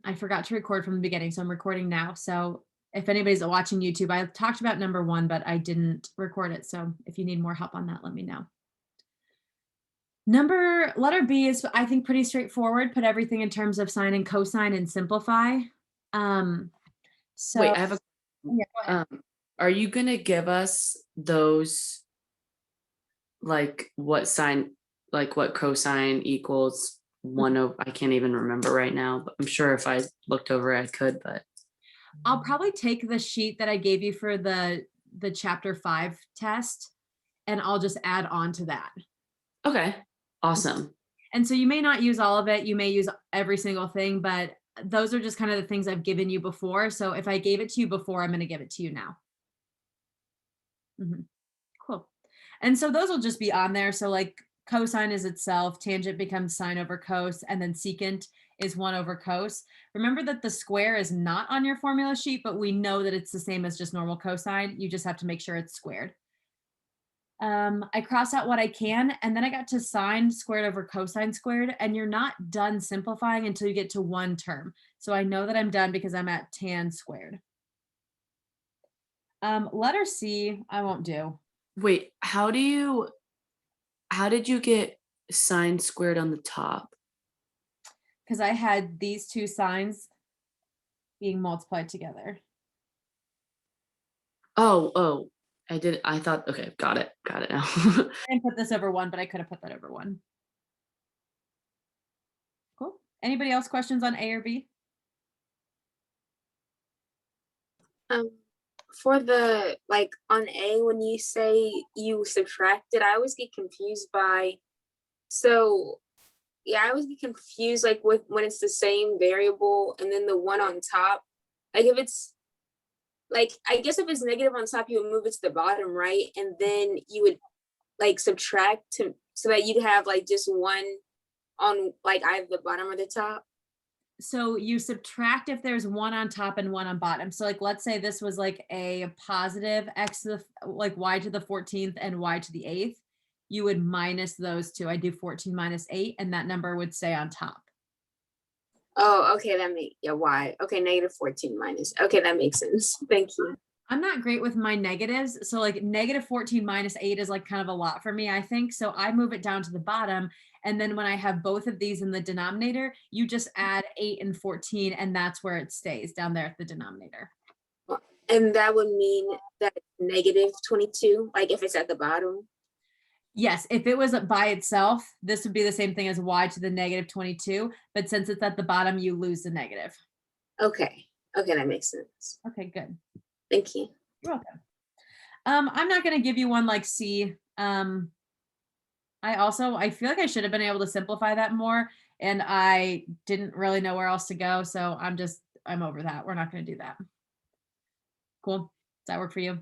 I forgot to record from the beginning, so I'm recording now. So if anybody's watching YouTube, I talked about number one, but I didn't record it. So if you need more help on that, let me know. Letter B is, I think, pretty straightforward. Put everything in terms of sine and cosine and simplify. So Wait, I have a yeah, go ahead. are you gonna give us those, like what cosine equals one of, I can't even remember right now, but I'm sure if I looked over I could, but I'll probably take the sheet that I gave you for the chapter 5 test, and I'll just add on to that. okay, awesome. And so you may not use all of it, you may use every single thing, but those are just kind of the things I've given you before. So if I gave it to you before, I'm going to give it to you now. Cool. And so those will just be on there. So like cosine is itself, tangent becomes sine over cos, and then secant is 1 over cos. Remember that the square is not on your formula sheet, but we know that it's the same as just normal cosine. You just have to make sure it's squared. I cross out what I can, and then I got to sine squared over cosine squared, and you're not done simplifying until you get to one term. So I know that I'm done because I'm at tan squared. Letter C, I won't do. Wait, how did you get sine squared on the top? Because I had these two signs being multiplied together. Oh, I thought, okay, got it now. I didn't put this over 1, but I could have put that over 1. Cool. Anybody else questions on A or B? Um, for the like on A, when you say you subtracted, I always get confused by. So yeah, I always get confused like with when it's the same variable and then the one on top. Like if it's like I guess if it's negative on top, you would move it to the bottom, right? And then you would like subtract to so that you'd have like just one on like either the bottom or the top. So you subtract if there's 1 on top and 1 on bottom. So like, let's say this was like a positive x to the, like y to the 14th and y to the 8th. You would minus those two. I do 14 minus 8, and that number would stay on top. Oh, okay, that makes yeah, why? Okay, negative 14 minus. Okay, that makes sense. Thank you. I'm not great with my negatives. So like negative 14 minus 8 is like kind of a lot for me, I think. So I move it down to the bottom. And then when I have both of these in the denominator, you just add 8 and 14, and that's where it stays down there at the denominator. And that would mean that negative 22, like if it's at the bottom. Yes, if it was by itself, this would be the same thing as y to the negative 22. But since it's at the bottom, you lose the negative. Okay. Okay, that makes sense. Okay, good. Thank you. You're welcome. I'm not going to give you one like C. I feel like I should have been able to simplify that more, and I didn't really know where else to go. So I'm over that. We're not going to do that. Cool. Does that work for you?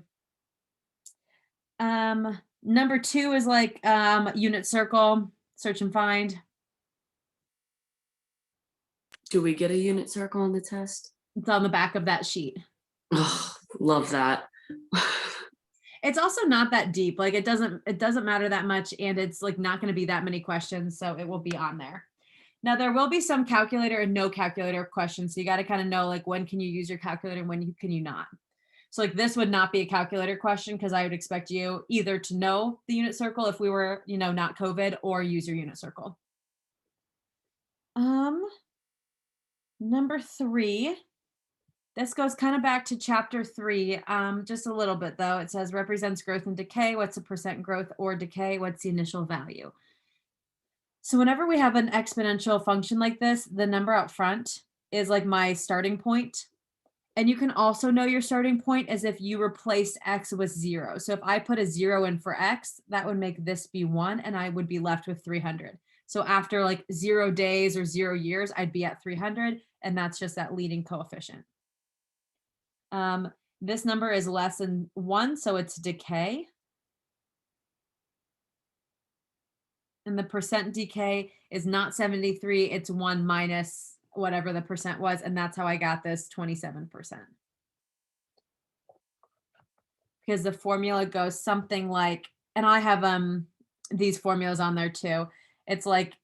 Number 2 is like unit circle, search and find. Do we get a unit circle on the test? It's on the back of that sheet. Oh, love that. It's also not that deep. Like it doesn't matter that much, and it's like not going to be that many questions, so it will be on there. Now there will be some calculator and no calculator questions, so you got to kind of know like when can you use your calculator and when can you not. So like this would not be a calculator question because I would expect you either to know the unit circle if we were, not COVID, or use your unit circle. Number 3. This goes kind of back to chapter 3, just a little bit though. It says represents growth and decay. What's the percent growth or decay? What's the initial value? So whenever we have an exponential function like this, the number up front is like my starting point. And you can also know your starting point as if you replaced x with 0. So if I put a 0 in for x, that would make this be 1, and I would be left with 300. So after like 0 days or 0 years, I'd be at 300, and that's just that leading coefficient. This number is less than 1, so it's decay. And the percent decay is not 73, it's 1 minus whatever the percent was, and that's how I got this 27%. Because the formula goes something like, and I have these formulas on there too. It's like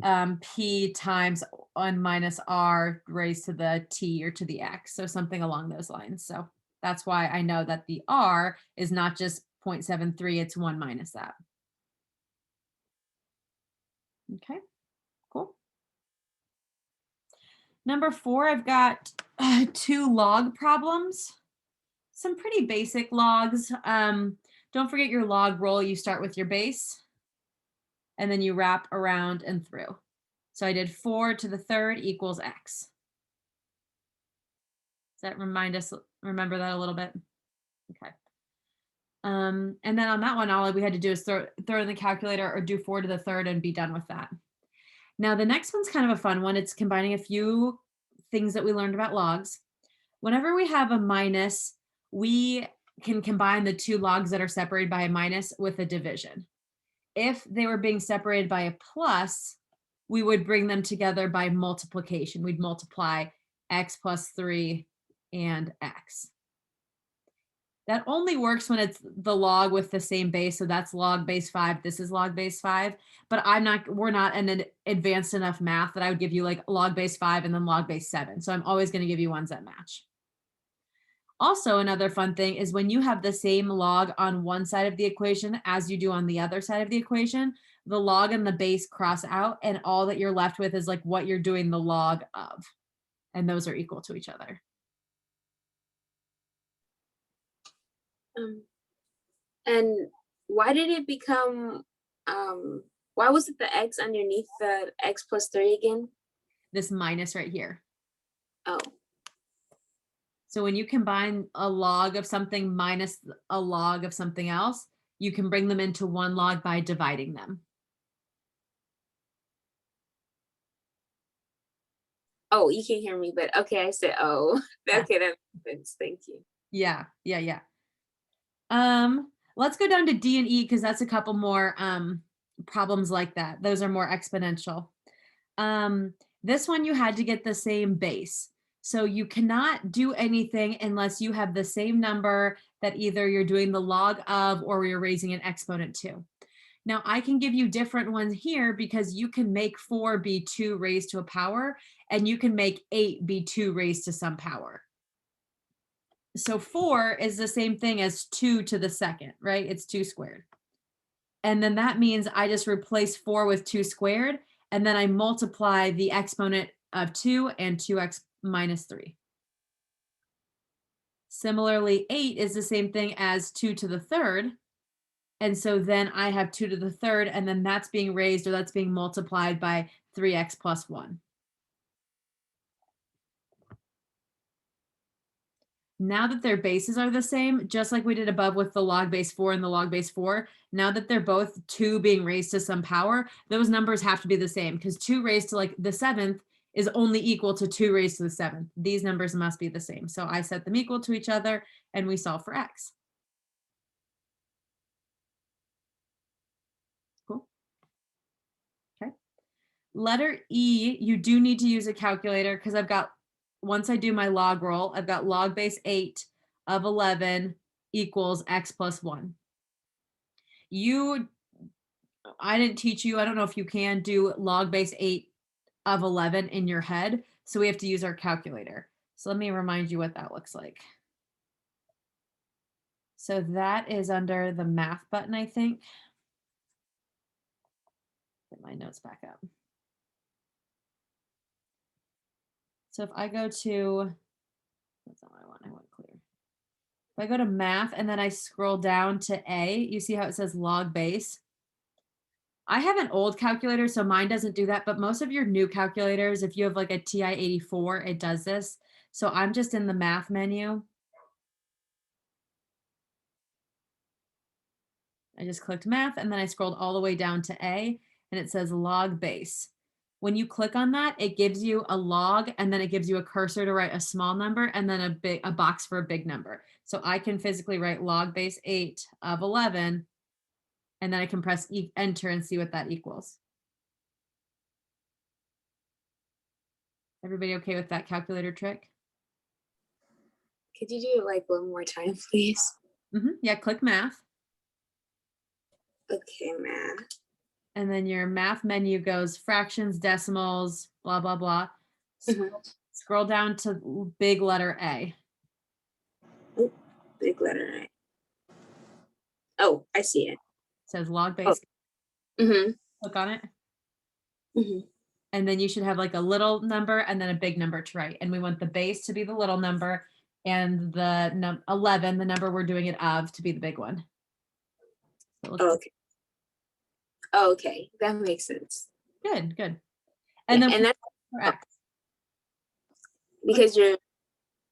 P times 1 minus R raised to the T or to the X. So something along those lines. So that's why I know that the R is not just 0.73, it's 1 minus that. Okay, cool. Number 4, I've got 2 log problems. Some pretty basic logs. Don't forget your log roll. You start with your base and then you wrap around and through. So I did 4 to the third equals X. Does that remember that a little bit? Okay. And then on that one, all we had to do is throw in the calculator or do 4 to the third and be done with that. Now, the next one's kind of a fun one. It's combining a few things that we learned about logs. Whenever we have a minus, we can combine the 2 logs that are separated by a minus with a division. If they were being separated by a plus, we would bring them together by multiplication. We'd multiply X plus 3 and X. That only works when it's the log with the same base. So that's log base 5. This is log base 5. But we're not in advanced enough math that I would give you like log base 5 and then log base 7. So I'm always going to give you ones that match. Also, another fun thing is when you have the same log on one side of the equation as you do on the other side of the equation, the log and the base cross out and all that you're left with is like what you're doing the log of. And those are equal to each other. And why did it become, why was it the X underneath the X plus 3 again? This minus right here. Oh. So when you combine a log of something minus a log of something else, you can bring them into one log by dividing them. Oh, you can't hear me, but okay, I said, oh, okay, that makes sense. Thank you. Yeah. Let's go down to D and E because that's a couple more problems like that. Those are more exponential. This one you had to get the same base. So you cannot do anything unless you have the same number that either you're doing the log of or you're raising an exponent to. Now I can give you different ones here because you can make 4 be 2 raised to a power and you can make 8 be 2 raised to some power. So 4 is the same thing as 2 to the second, right? It's 2 squared. And then that means I just replace 4 with 2 squared, and then I multiply the exponent of 2 and 2x minus 3. Similarly, 8 is the same thing as 2 to the third. And so then I have 2 to the third, and then that's being raised or that's being multiplied by 3x plus 1. Now that their bases are the same, just like we did above with the log base 4 and the log base 4, now that they're both 2 being raised to some power, those numbers have to be the same because 2 raised to like the 7th is only equal to 2 raised to the 7th. These numbers must be the same. So I set them equal to each other and we solve for X. Cool. Okay. Letter E, you do need to use a calculator because once I do my log roll, I've got log base 8 of 11 equals X plus 1. I didn't teach you, I don't know if you can do log base 8 of 11 in your head. So we have to use our calculator. So let me remind you what that looks like. So that is under the math button, I think. Get my notes back up. So if I go to, that's not what I want clear. If I go to math and then I scroll down to A, you see how it says log base. I have an old calculator, so mine doesn't do that, but most of your new calculators, if you have like a TI-84, it does this. So I'm just in the math menu. I just clicked math and then I scrolled all the way down to A and it says log base. When you click on that, it gives you a log and then it gives you a cursor to write a small number and then a box for a big number. So I can physically write log base 8 of 11 and then I can press enter and see what that equals. Everybody okay with that calculator trick? Could you do it like one more time, please? Yeah, click math. Okay, math. And then your math menu goes fractions, decimals, blah, blah, blah. Scroll down to big letter A. Big letter A. Oh, I see it. It says log base. Mm-hmm. Click on it. Mm-hmm. And then you should have like a little number and then a big number to write. And we want the base to be the little number and the 11, the number we're doing it of, to be the big one. So Okay. Okay, that makes sense. good, good. And, And then and that's correct.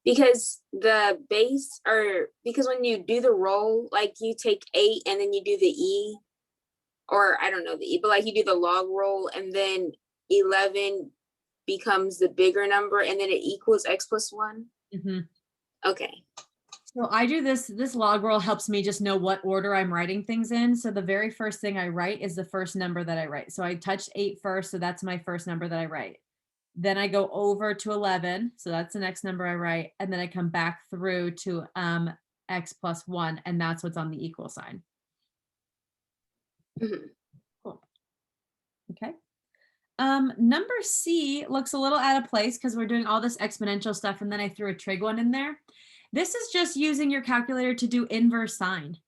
because the base, or because when you do the roll, like you take 8 and then you do the E, or I don't know the E, but like you do the log roll and then 11 becomes the bigger number and then it equals X plus 1. Mm-hmm. Okay. So I do this log roll helps me just know what order I'm writing things in. So the very first thing I write is the first number that I write. So I touched 8 first. So that's my first number that I write. Then I go over to 11. So that's the next number I write. And then I come back through to X plus 1. And that's what's on the equal sign. Mm-hmm. Cool. Okay. Number C looks a little out of place because we're doing all this exponential stuff. And then I threw a trig one in there. This is just using your calculator to do inverse sine.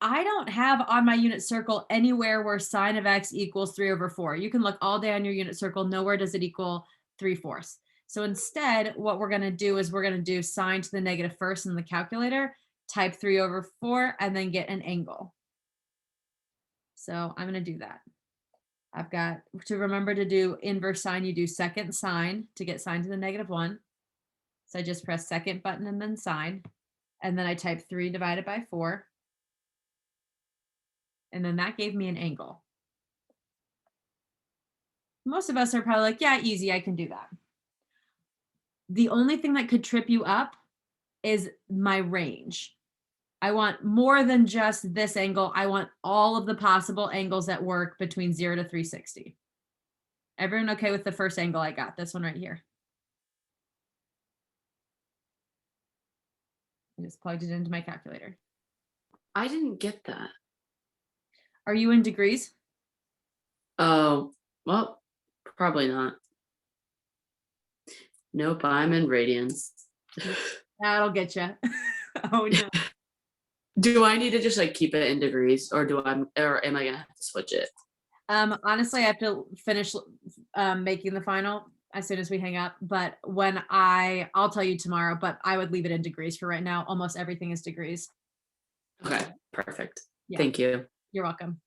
I don't have on my unit circle anywhere where sine of X equals 3/4. You can look all day on your unit circle. Nowhere does it equal 3/4. So instead, what we're going to do is we're going to do sine to the negative first in the calculator, type 3/4, and then get an angle. So I'm going to do that. I've got to remember to do inverse sine. You do second sine to get sine to the -1. So I just press second button and then sine. And then I type 3 divided by 4. And then that gave me an angle. Most of us are probably like, yeah, easy, I can do that. The only thing that could trip you up is my range. I want more than just this angle. I want all of the possible angles that work between 0 to 360. Everyone okay with the first angle I got? This one right here. I just plugged it into my calculator. I didn't get that. Are you in degrees? Oh, well, probably not. Nope, I'm in radians. That'll get you. Oh no. Do I need to just like keep it in degrees, or am I gonna have to switch it? Honestly, I have to finish making the final as soon as we hang up. But when I'll tell you tomorrow, but I would leave it in degrees for right now. Almost everything is degrees. Okay, perfect. Yeah. Thank you. You're welcome.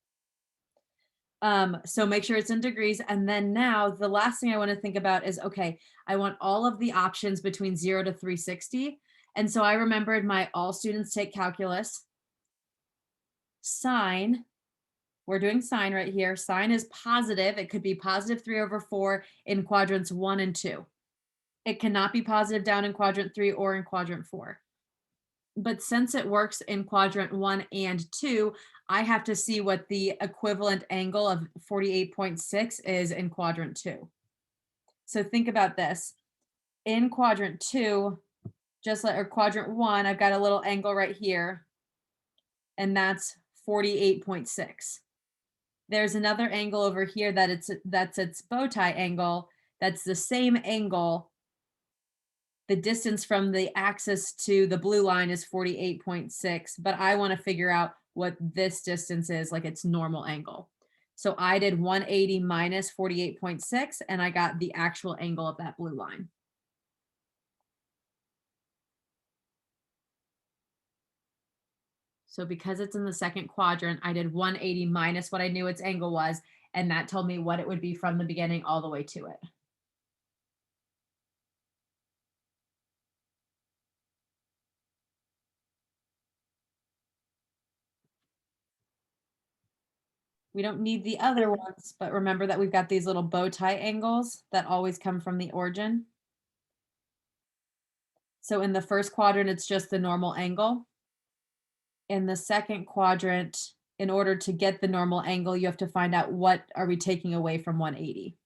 So make sure it's in degrees. And then now the last thing I want to think about is, okay, I want all of the options between 0 to 360. And so I remembered my all students take calculus. Sine, we're doing sine right here. Sine is positive. It could be positive 3/4 in quadrants 1 and 2. It cannot be positive down in quadrant 3 or in quadrant 4. But since it works in quadrant 1 and 2, I have to see what the equivalent angle of 48.6 is in quadrant 2. So think about this. In quadrant 2, or quadrant 1, I've got a little angle right here, and that's 48.6. There's another angle over here that's its bow tie angle. That's the same angle. The distance from the axis to the blue line is 48.6, but I want to figure out what this distance is, like its normal angle. So I did 180 minus 48.6, and I got the actual angle of that blue line. So because it's in the second quadrant, I did 180 minus what I knew its angle was, and that told me what it would be from the beginning all the way to it. We don't need the other ones, but remember that we've got these little bow tie angles that always come from the origin. So in the first quadrant, it's just the normal angle. In the second quadrant, in order to get the normal angle, you have to find out what are we taking away from 180.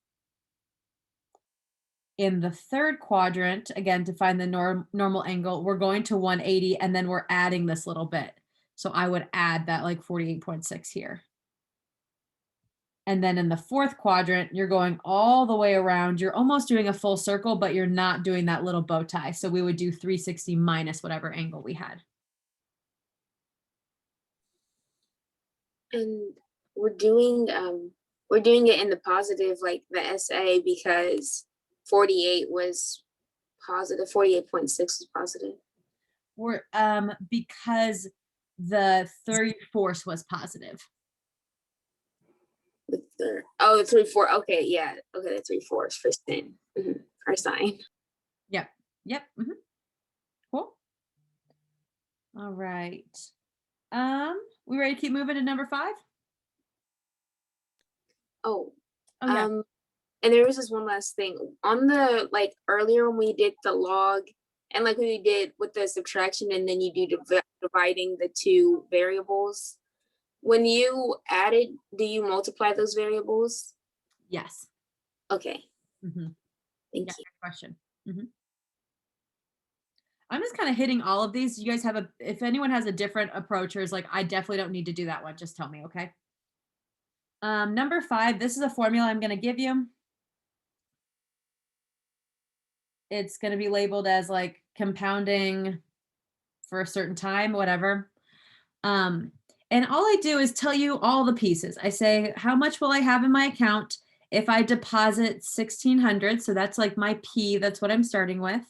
In the third quadrant, again, to find the normal angle, we're going to 180 and then we're adding this little bit. So I would add that like 48.6 here. And then in the fourth quadrant, you're going all the way around. You're almost doing a full circle, but you're not doing that little bow tie. So we would do 360 minus whatever angle we had. And we're doing it in the positive, like the SA, because 48 was positive, 48.6 was positive. We're because the 3/4 was positive. The 3/4. Okay, yeah. Okay, the 3/4 for sin. Our sign. Yep. Yep. Cool. All right. We ready to keep moving to number 5? Oh, Oh yeah. and there was this one last thing on the, like, earlier when we did the log and like we did with the subtraction, and then you do dividing the two variables. When you added, do you multiply those variables? Yes. Okay, Mm-hmm. thank Yeah, you. good question. I'm just kind of hitting all of these. You guys have if anyone has a different approach or is like, I definitely don't need to do that one, just tell me, okay? Number 5, this is a formula I'm going to give you. It's going to be labeled as like compounding for a certain time, whatever. And all I do is tell you all the pieces. I say, how much will I have in my account if I deposit 1,600? So that's like my P, that's what I'm starting with.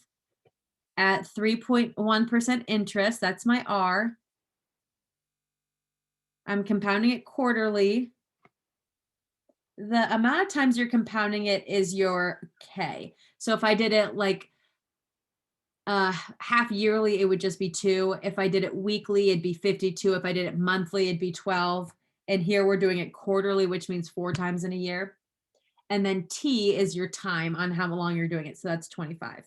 At 3.1% interest, that's my R. I'm compounding it quarterly. The amount of times you're compounding it is your K. So if I did it like half yearly, it would just be 2. If I did it weekly, it'd be 52. If I did it monthly, it'd be 12. And here we're doing it quarterly, which means 4 times in a year. And then T is your time on how long you're doing it. So that's 25.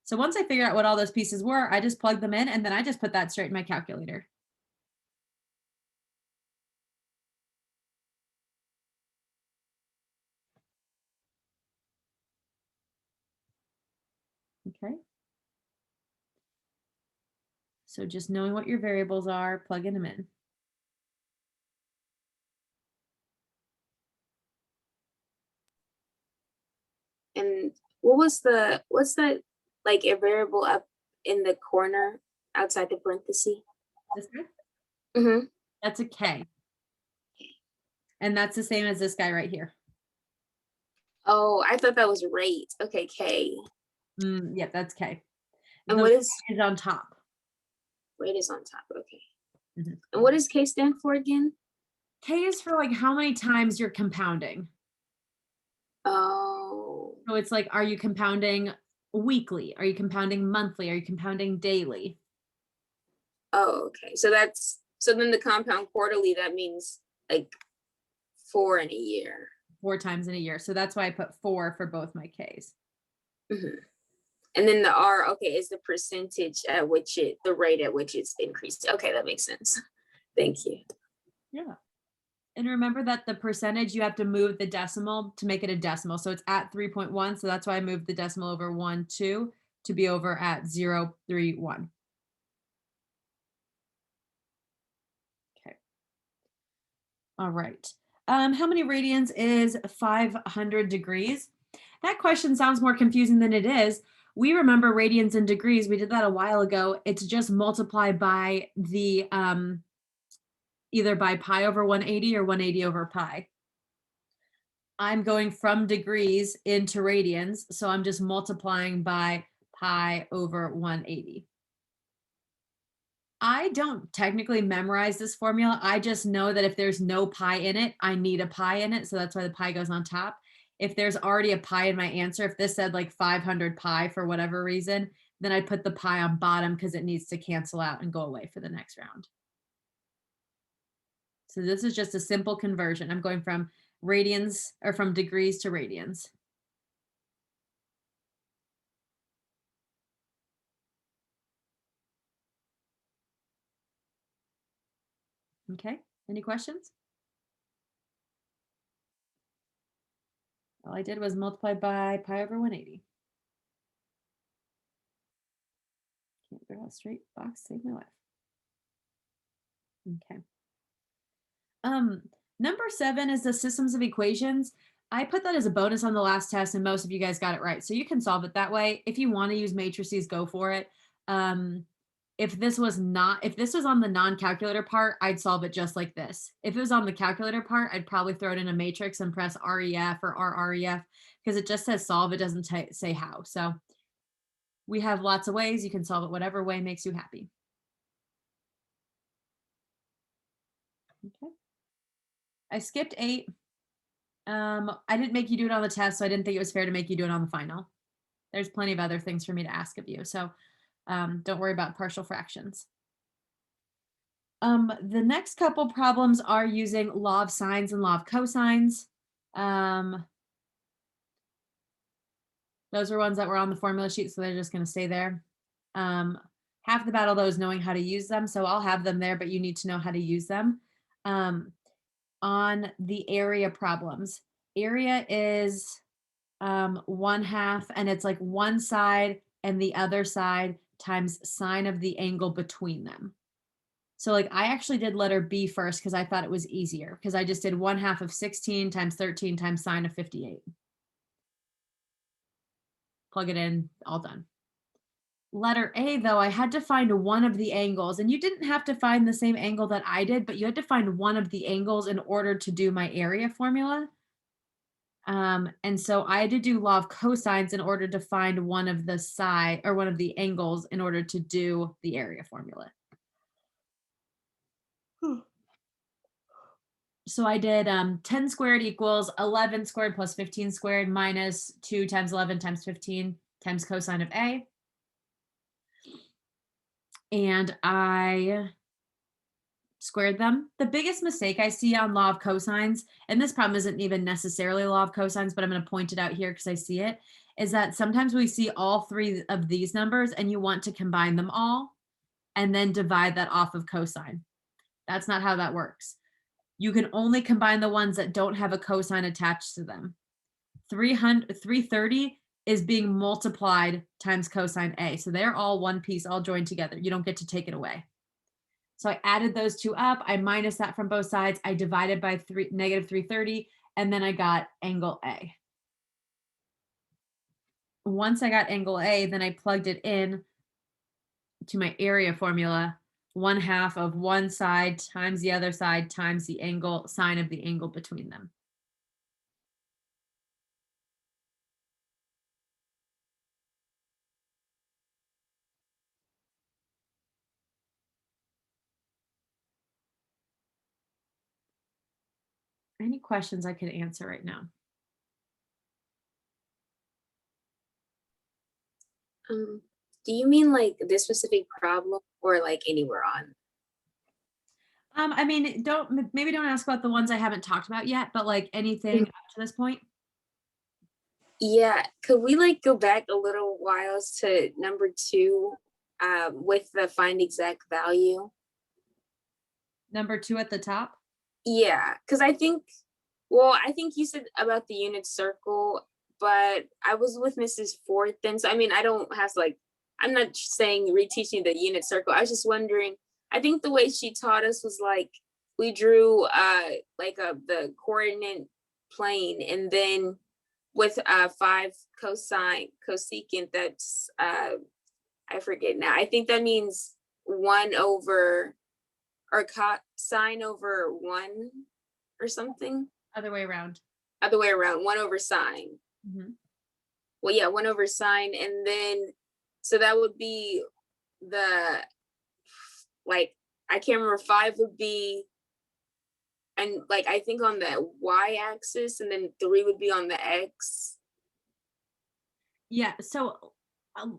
So once I figured out what all those pieces were, I just plugged them in and then I just put that straight in my calculator. Okay. So just knowing what your variables are, plugging them in. And what's that, like, a variable up in the corner outside the parenthesis? This guy? Mm-hmm. That's a K. And that's the same as this guy right here. Oh, I thought that was rate. Okay, K. Yeah, that's K. And The what is rate is on top. rate is on top? Okay. Mhm. And what does K stand for again? K is for like how many times you're compounding. Oh, So it's like, are you compounding weekly? Are you compounding monthly? Are you compounding daily? okay. So then the compound quarterly, that means like 4 in a year. 4 times in a year. So that's why I put 4 for both my Ks. Mm-hmm. And then the R, okay, is the percentage at which the rate at which it's increased. Okay, that makes sense. Thank you. Yeah. And remember that the percentage, you have to move the decimal to make it a decimal. So it's at 3.1. So that's why I moved the decimal over 1, 2 to be over at 0.31. Okay. All right. How many radians is 500 degrees? That question sounds more confusing than it is. We remember radians and degrees. We did that a while ago. It's just multiplied by the either by pi over 180 or 180 over pi. I'm going from degrees into radians, so I'm just multiplying by pi over 180. I don't technically memorize this formula. I just know that if there's no pi in it, I need a pi in it. So that's why the pi goes on top. If there's already a pi in my answer, if this said like 500 pi for whatever reason, then I put the pi on bottom because it needs to cancel out and go away for the next round. So this is just a simple conversion. I'm going from radians or from degrees to radians. Okay, any questions? All I did was multiply by pi over 180. Can't draw a straight box, save my life. Okay. Number 7 is the systems of equations. I put that as a bonus on the last test, and most of you guys got it right. So you can solve it that way. If you want to use matrices, go for it. If this was on the non-calculator part, I'd solve it just like this. If it was on the calculator part, I'd probably throw it in a matrix and press REF or RREF because it just says solve. It doesn't say how. So we have lots of ways. You can solve it whatever way makes you happy. Okay. I skipped 8. I didn't make you do it on the test, so I didn't think it was fair to make you do it on the final. There's plenty of other things for me to ask of you. So don't worry about partial fractions. The next couple problems are using law of sines and law of cosines. Those are ones that were on the formula sheet, so they're just going to stay there. Half the battle, though, is knowing how to use them. So I'll have them there, but you need to know how to use them. On the area problems, area is 1/2, and it's like one side and the other side times sine of the angle between them. So like I actually did letter B first because I thought it was easier because I just did 1/2 of 16 times 13 times sine of 58. Plug it in, all done. Letter A, though, I had to find one of the angles, and you didn't have to find the same angle that I did, but you had to find one of the angles in order to do my area formula. And so I had to do law of cosines in order to find one of the angles in order to do the area formula. So I did 10 squared equals 11 squared plus 15 squared minus 2 times 11 times 15 times cosine of A. And I squared them. The biggest mistake I see on law of cosines, and this problem isn't even necessarily law of cosines, but I'm going to point it out here because I see it, is that sometimes we see all 3 of these numbers and you want to combine them all and then divide that off of cosine. That's not how that works. You can only combine the ones that don't have a cosine attached to them. 330 is being multiplied times cosine A. So they're all one piece, all joined together. You don't get to take it away. So I added those 2 up. I minus that from both sides. I divided by negative 330, and then I got angle A. Once I got angle A, then I plugged it in to my area formula, 1/2 of one side times the other side times the angle, sine of the angle between them. Any questions I could answer right now? Do you mean like this specific problem or like anywhere on? I mean, maybe don't ask about the ones I haven't talked about yet, but like anything up to this point. Yeah, could we like go back a little whiles to number 2 with the find exact value? Number 2 at the top. Yeah, because I think you said about the unit circle, but I was with Mrs. Forth then. So I mean, I don't have to like, I'm not saying reteaching the unit circle. I was just wondering, I think the way she taught us was like, we drew the coordinate plane, and then with 5 cosecant, that's I forget now. I think that means 1 over or sine over 1 or something. Other way around. 1 over sine. Mhm. Well, yeah, 1 over sine, and then so that would be the like I can't remember, 5 would be, and like I think on the y-axis, and then 3 would be on the x. Yeah. So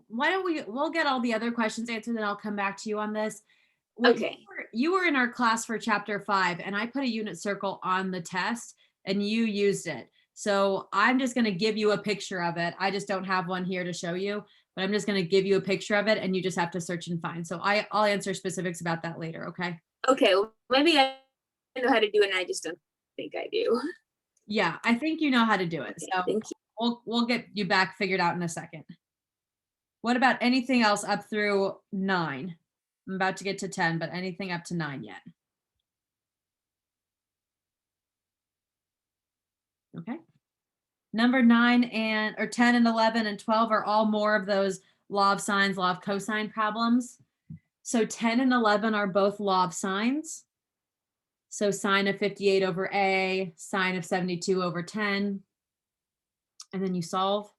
why don't we'll get all the other questions answered, then I'll come back to you on this. Okay. You were in our class for chapter 5, and I put a unit circle on the test and you used it. So I'm just going to give you a picture of it. I just don't have one here to show you, but I'm just going to give you a picture of it and you just have to search and find. So I'll answer specifics about that later. Okay. Okay. Well, maybe I know how to do it and I just don't think I do. Yeah, I think you know how to do it. Okay, So thank you. we'll get you back figured out in a second. What about anything else up through 9? I'm about to get to 10, but anything up to 9 yet? Okay. Number 9 and or 10 and 11 and 12 are all more of those law of sines, law of cosine problems. So 10 and 11 are both law of sines. So sine of 58 over A, sine of 72 over 10. And then you solve.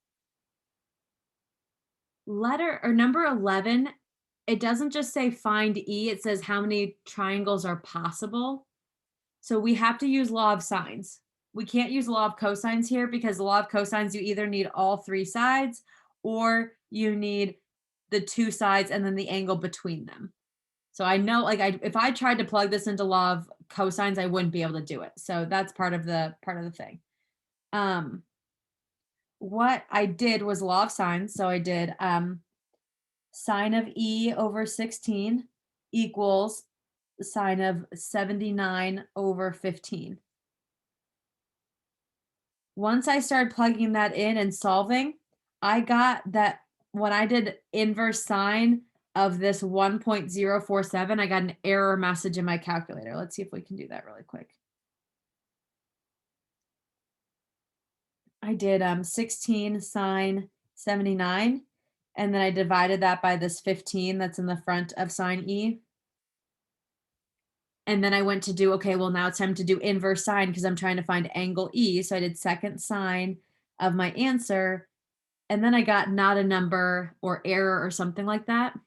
Letter or number 11, it doesn't just say find E, it says how many triangles are possible. So we have to use law of sines. We can't use law of cosines here because the law of cosines, you either need all 3 sides or you need the 2 sides and then the angle between them. So I know, like, if I tried to plug this into law of cosines, I wouldn't be able to do it. So that's part of the thing. What I did was law of sines. So I did sine of E over 16 equals sine of 79 over 15. Once I started plugging that in and solving, I got that when I did inverse sine of this 1.047, I got an error message in my calculator. Let's see if we can do that really quick. I did 16 sine 79, and then I divided that by this 15 that's in the front of sine E. And then I went to do, okay, well, now it's time to do inverse sine because I'm trying to find angle E. So I did second sine of my answer. And then I got not a number or error or something like that.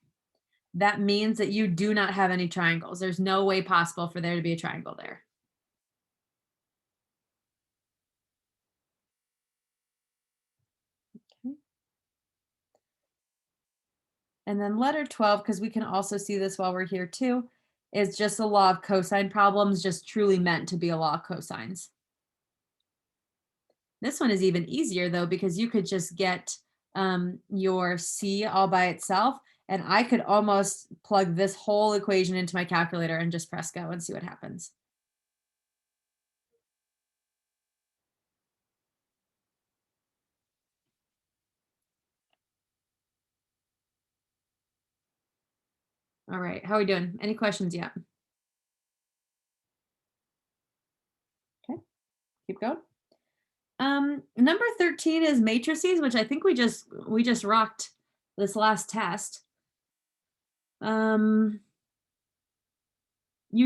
That means that you do not have any triangles. There's no way possible for there to be a triangle there. Okay. And then letter 12, because we can also see this while we're here too, is just a law of cosine problems, just truly meant to be a law of cosines. This one is even easier though, because you could just get your C all by itself, and I could almost plug this whole equation into my calculator and just press go and see what happens. All right, how are we doing? Any questions yet? Okay, keep going. Number 13 is matrices, which I think we just rocked this last test. You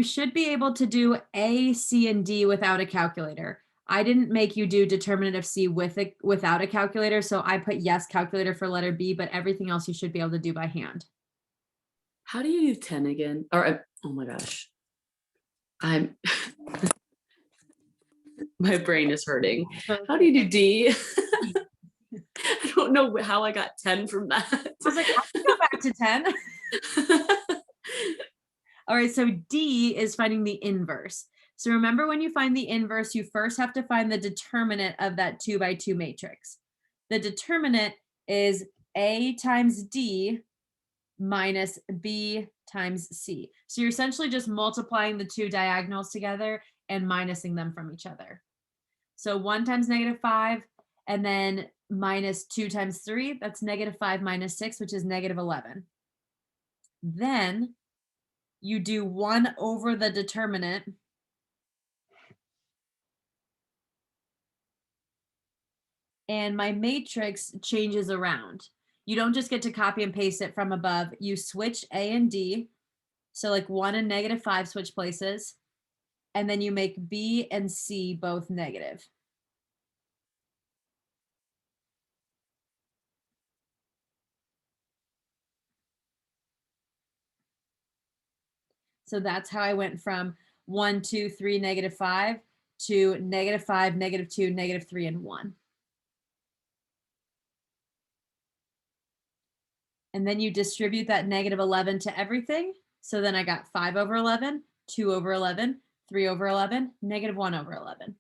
should be able to do A, C, and D without a calculator. I didn't make you do determinative C without a calculator, so I put yes calculator for letter B, but everything else you should be able to do by hand. How do you do 10 again? Or oh my gosh. I'm my brain is hurting. How do you do D? I don't know how I got 10 from that. I was like, I can go back to 10. All right, so D is finding the inverse. So remember, when you find the inverse, you first have to find the determinant of that 2 by 2 matrix. The determinant is A times D minus B times C. So you're essentially just multiplying the 2 diagonals together and minusing them from each other. So 1 times -5, and then minus 2 times 3, that's -5 minus 6, which is -11. Then you do 1 over the determinant, and my matrix changes around. You don't just get to copy and paste it from above. You switch A and D. So like 1 and -5 switch places. And then you make B and C both negative. So that's how I went from 1, 2, 3, -5 to -5, -2, -3, and 1. And then you distribute that -11 to everything. So then I got 5 over 11, 2 over 11, 3 over 11, -1 over 11.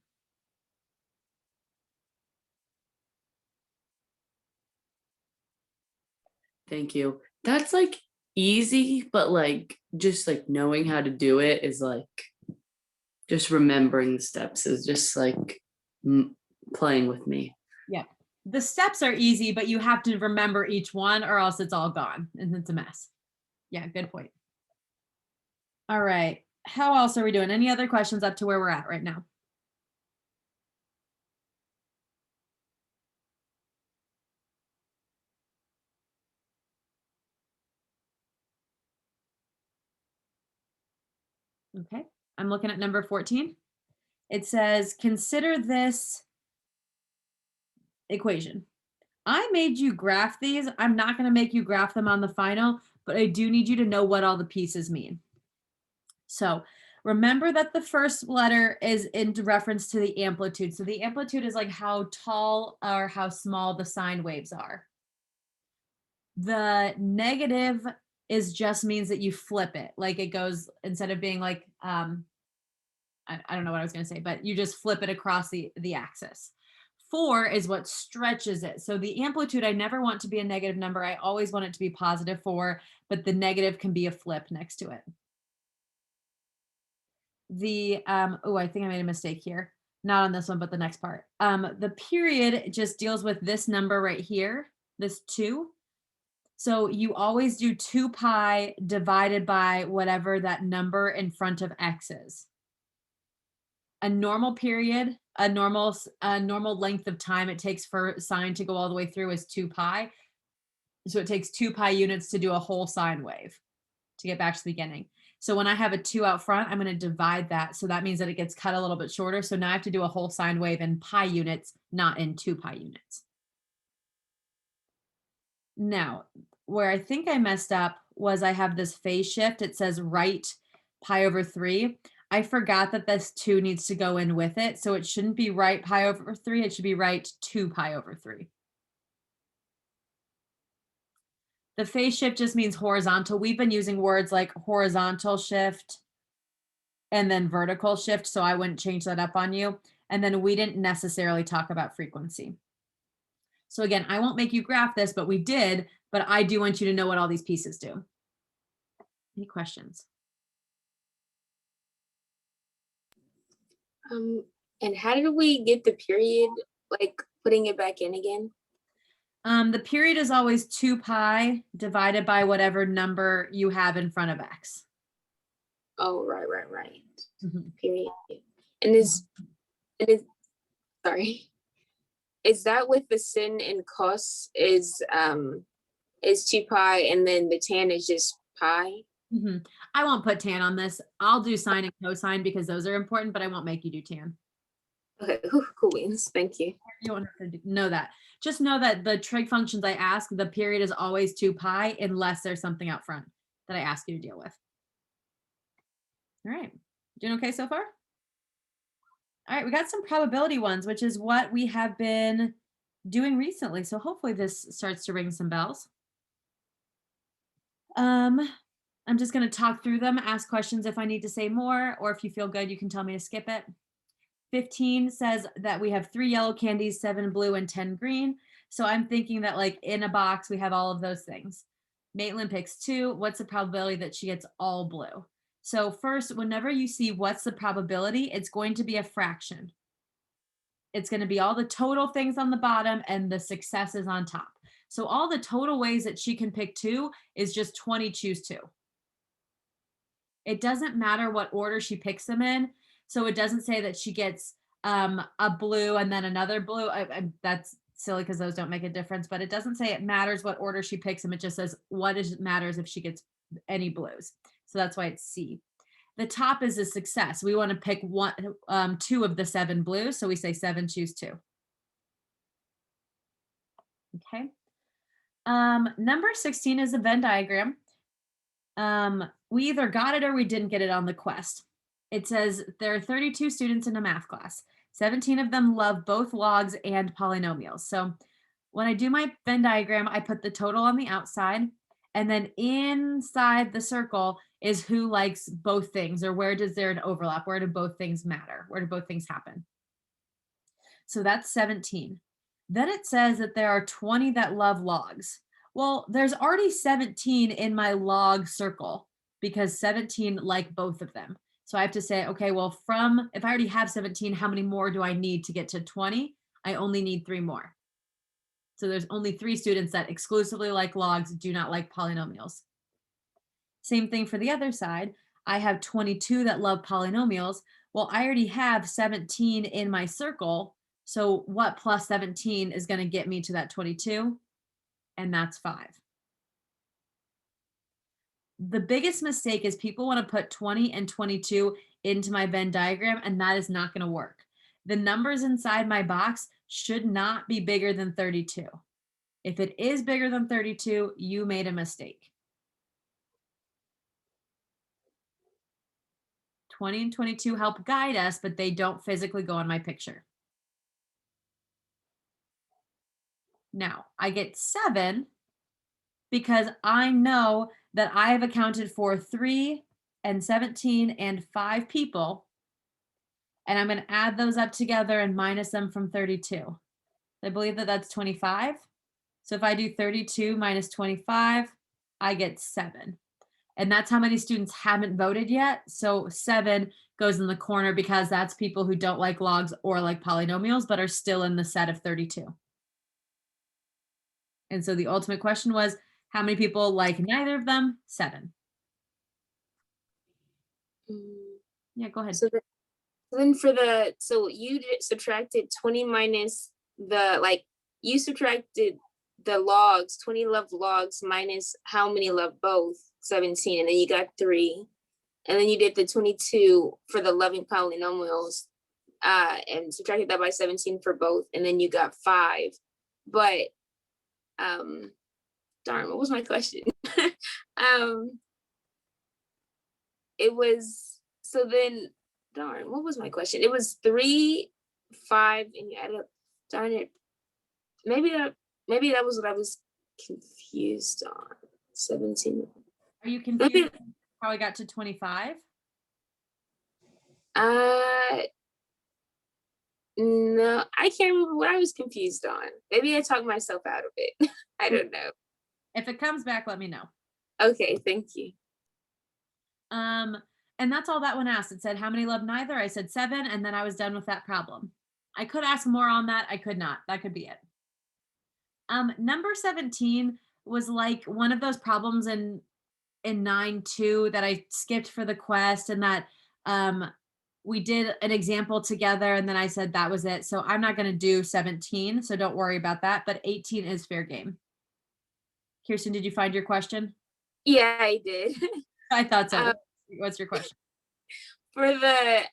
Thank you. That's like easy, but like just like knowing how to do it is like just remembering the steps is just like playing with me. Yeah. The steps are easy, but you have to remember each one or else it's all gone and it's a mess. Yeah, good point. All right. How else are we doing? Any other questions up to where we're at right now? Okay, I'm looking at number 14. It says, consider this equation. I made you graph these. I'm not going to make you graph them on the final, but I do need you to know what all the pieces mean. So remember that the first letter is in reference to the amplitude. So the amplitude is like how tall or how small the sine waves are. The negative is just means that you flip it. Like it goes, instead of being like, I don't know what I was going to say, but you just flip it across the axis. 4 is what stretches it. So the amplitude, I never want to be a negative number. I always want it to be positive 4, but the negative can be a flip next to it. The, oh, I think I made a mistake here. Not on this one, but the next part. The period just deals with this number right here, this 2. So you always do 2 pi divided by whatever that number in front of x is. A normal period, a normal length of time it takes for sine to go all the way through is 2 pi. So it takes 2 pi units to do a whole sine wave to get back to the beginning. So when I have a 2 out front, I'm going to divide that. So that means that it gets cut a little bit shorter. So now I have to do a whole sine wave in pi units, not in 2 pi units. Now, where I think I messed up was I have this phase shift. It says right pi over 3. I forgot that this 2 needs to go in with it. So it shouldn't be right pi over 3. It should be right 2 pi over 3. The phase shift just means horizontal. We've been using words like horizontal shift and then vertical shift, so I wouldn't change that up on you. And then we didn't necessarily talk about frequency. So again, I won't make you graph this, but we did, but I do want you to know what all these pieces do. Any questions? And how did we get the period, like putting it back in again? The period is always 2 pi divided by whatever number you have in front of x. Oh, right. Mhm. Period. And sorry. Is that with the sin and cos is 2 pi and then the tan is just pi? Mhm. I won't put tan on this. I'll do sine and cosine because those are important, but I won't make you do tan. Okay, cool beans. Thank you. You don't have to know that. Just know that the trig functions I ask, the period is always 2 pi unless there's something out front that I ask you to deal with. All right. Doing okay so far? All right, we got some probability ones, which is what we have been doing recently. So hopefully this starts to ring some bells. I'm just going to talk through them, ask questions if I need to say more, or if you feel good, you can tell me to skip it. 15 says that we have 3 yellow candies, 7 blue, and 10 green. So I'm thinking that like in a box, we have all of those things. Maitland picks 2. What's the probability that she gets all blue? So first, whenever you see what's the probability, it's going to be a fraction. It's going to be all the total things on the bottom and the successes on top. So all the total ways that she can pick 2 is just 20 choose 2. It doesn't matter what order she picks them in. So it doesn't say that she gets a blue and then another blue. That's silly because those don't make a difference, but it doesn't say it matters what order she picks them. It just says what matters if she gets any blues. So that's why it's C. The top is a success. We want to pick 2 of the 7 blues. So we say 7 choose 2. Okay. Number 16 is a Venn diagram. We either got it or we didn't get it on the quest. It says there are 32 students in a math class. 17 of them love both logs and polynomials. So when I do my Venn diagram, I put the total on the outside, and then inside the circle is who likes both things, or where does there an overlap? Where do both things matter? Where do both things happen? So that's 17. Then it says that there are 20 that love logs. Well, there's already 17 in my log circle because 17 like both of them. So I have to say, okay, well, if I already have 17, how many more do I need to get to 20? I only need 3 more. So there's only 3 students that exclusively like logs, do not like polynomials. Same thing for the other side. I have 22 that love polynomials. Well, I already have 17 in my circle. So what plus 17 is going to get me to that 22? And that's 5. The biggest mistake is people want to put 20 and 22 into my Venn diagram, and that is not going to work. The numbers inside my box should not be bigger than 32. If it is bigger than 32, you made a mistake. 20 and 22 help guide us, but they don't physically go on my picture. Now, I get 7 because I know that I have accounted for 3 and 17 and 5 people, and I'm going to add those up together and minus them from 32. I believe that that's 25. So if I do 32 minus 25, I get 7. And that's how many students haven't voted yet. So 7 goes in the corner because that's people who don't like logs or like polynomials, but are still in the set of 32. And so the ultimate question was, how many people like neither of them? 7. Yeah, go ahead. So then so you subtracted 20 minus you subtracted the logs, 20 love logs minus how many love both, 17, and then you got 3. And then you did the 22 for the loving polynomials and subtracted that by 17 for both, and then you got 5. But darn, what was my question? It was, so then, darn, what was my question? It was 3, 5, and you added up, darn it. Maybe that was what I was confused on. 17. Are you confused how I got to 25? No, I can't remember what I was confused on. Maybe I talked myself out of it. I don't know. If it comes back, let me know. Okay, thank you. And that's all that one asked. It said, how many love neither? I said 7, and then I was done with that problem. I could ask more on that. I could not. That could be it. Number 17 was like one of those problems in 9-2 that I skipped for the quest, and that we did an example together, and then I said that was it. So I'm not going to do 17, so don't worry about that. But 18 is fair game. Kirsten, did you find your question? Yeah, I did. I thought so. What's your question? For the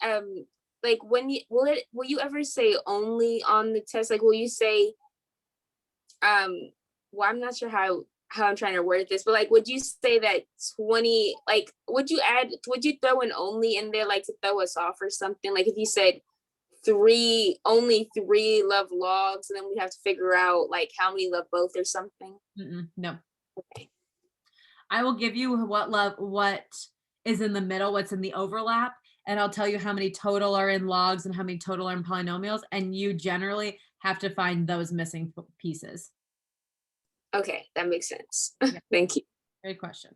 like, when you will you ever say only on the test? Like, will you say well, I'm not sure how I'm trying to word this, but like, would you say that 20, like, would you throw an only in there, like to throw us off or something? Like if you said only 3 love logs, and then we have to figure out like how many love both or something. No. Okay. I will give you what is in the middle, what's in the overlap, and I'll tell you how many total are in logs and how many total are in polynomials, and you generally have to find those missing pieces. Okay, that makes sense. Yeah. Thank you. Great question.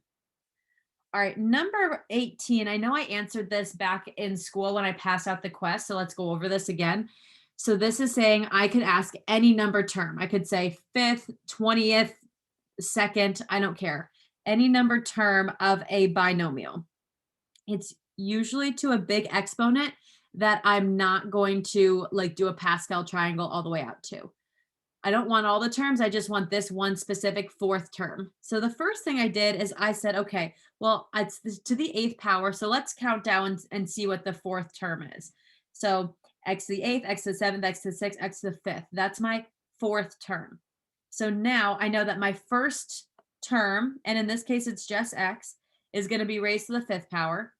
All right, number 18. I know I answered this back in school when I passed out the quest, so let's go over this again. So this is saying I could ask any number term. I could say 5th, 20th, 2nd, I don't care. Any number term of a binomial. It's usually to a big exponent that I'm not going to like do a Pascal triangle all the way out to. I don't want all the terms. I just want this one specific 4th term. So the first thing I did is I said, okay, well, it's to the 8th power. So let's count down and see what the 4th term is. So x to the 8th, x to the 7th, x to the 6th, x to the 5th. That's my 4th term. So now I know that my first term, and in this case, it's just x, is going to be raised to the 5th power.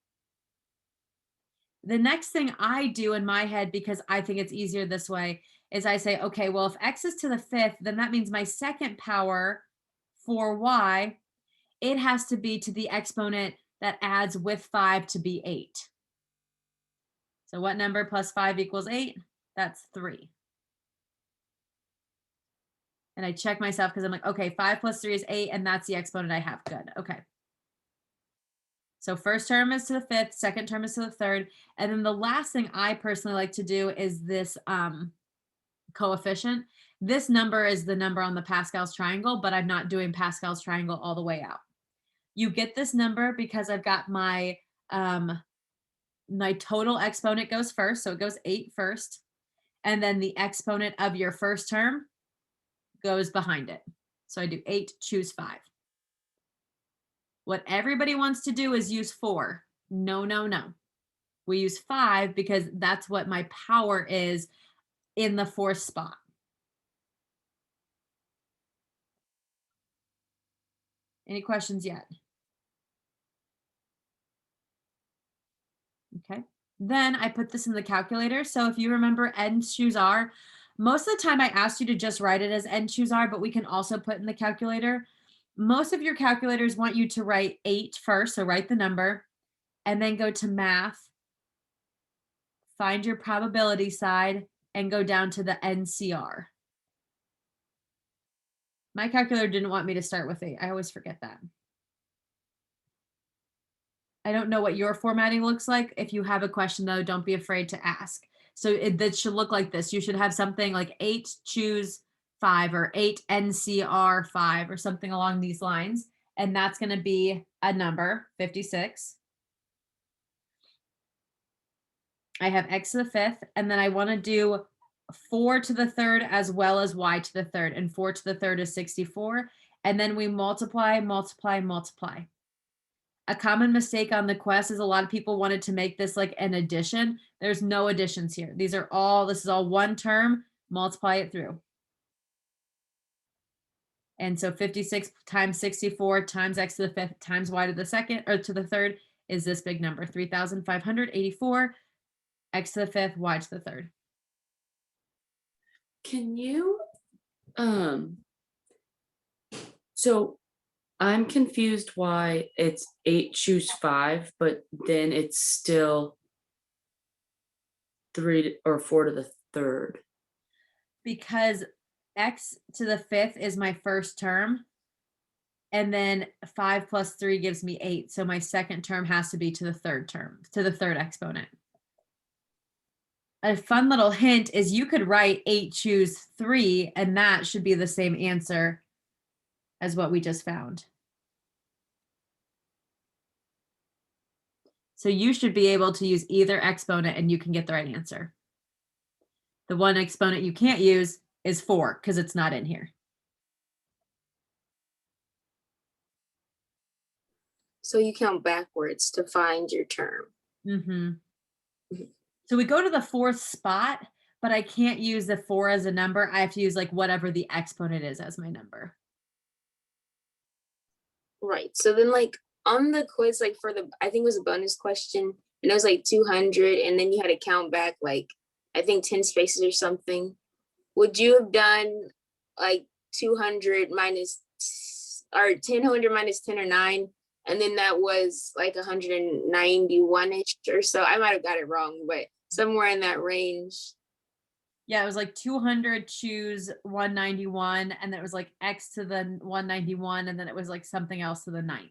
The next thing I do in my head, because I think it's easier this way, is I say, okay, well, if x is to the 5th, then that means my 2nd power for y, it has to be to the exponent that adds with 5 to be 8. So what number plus 5 equals 8? That's 3. And I check myself because I'm like, okay, 5 plus 3 is 8, and that's the exponent I have. Good. Okay. So first term is to the 5th, second term is to the 3rd. And then the last thing I personally like to do is this coefficient. This number is the number on the Pascal's triangle, but I'm not doing Pascal's triangle all the way out. You get this number because I've got my total exponent goes first. So it goes 8 first. And then the exponent of your first term goes behind it. So I do 8, choose 5. What everybody wants to do is use 4. No, no, no. We use 5 because that's what my power is in the 4th spot. Any questions yet? Okay. Then I put this in the calculator. So if you remember n choose r, most of the time I asked you to just write it as n choose r, but we can also put in the calculator. Most of your calculators want you to write 8 first, so write the number, and then go to math, find your probability side, and go down to the NCR. My calculator didn't want me to start with 8. I always forget that. I don't know what your formatting looks like. If you have a question, though, don't be afraid to ask. So that should look like this. You should have something like 8 choose 5 or 8 NCR 5 or something along these lines. And that's going to be a number, 56. I have x to the 5th, and then I want to do 4 to the 3rd as well as y to the 3rd, and 4 to the 3rd is 64. And then we multiply, multiply, multiply. A common mistake on the quest is a lot of people wanted to make this like an addition. There's no additions here. This is all one term, multiply it through. And so 56 times 64 times x to the 5th times y to the 2nd or to the 3rd is this big number, 3,584, x to the 5th, y to the 3rd. Can you, so I'm confused why it's 8 choose 5, but then it's still 3 or 4 to the 3rd. Because x to the 5th is my first term. And then 5 plus 3 gives me 8. So my second term has to be to the 3rd term, to the 3rd exponent. A fun little hint is you could write 8 choose 3, and that should be the same answer as what we just found. So you should be able to use either exponent and you can get the right answer. The one exponent you can't use is 4 because it's not in here. So you count backwards to find your term. Mm-hmm. So we go to the 4th spot, but I can't use the 4 as a number. I have to use like whatever the exponent is as my number. Right. So then like on the quiz, like for the, I think it was a bonus question, and it was like 200, and then you had to count back like, I think 10 spaces or something. Would you have done like 200 minus, or 1,000 minus 10 or 9? And then that was like 191-ish or so. I might have got it wrong, but somewhere in that range. Yeah, it was like 200 choose 191, and then it was like x to the 191, and then it was like something else to the 9th.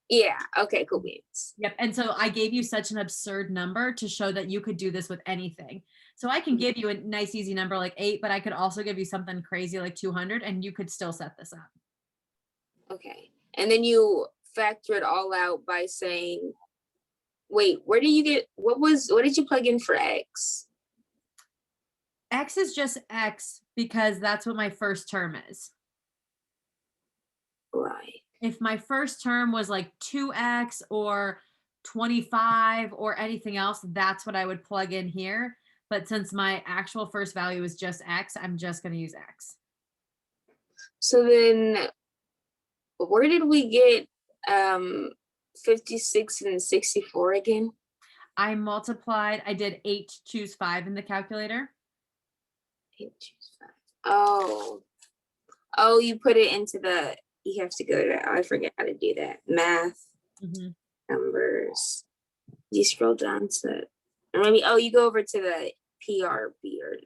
Yeah. Okay, cool beans. Yep. And so I gave you such an absurd number to show that you could do this with anything. So I can give you a nice, easy number like 8, but I could also give you something crazy like 200, and you could still set this up. Okay. And then you factor it all out by saying, wait, where do you get, what did you plug in for x? X is just x because that's what my first term is. Right. If my first term was like 2x or 25 or anything else, that's what I would plug in here. But since my actual first value is just x, I'm just going to use x. So then where did we get 56 and 64 again? I did 8 choose 5 in the calculator. 8 choose 5. Oh, you put it into the, you have to go to, I forget how to do that. Math, numbers. You scroll down to, or maybe, you go over to the PRB or,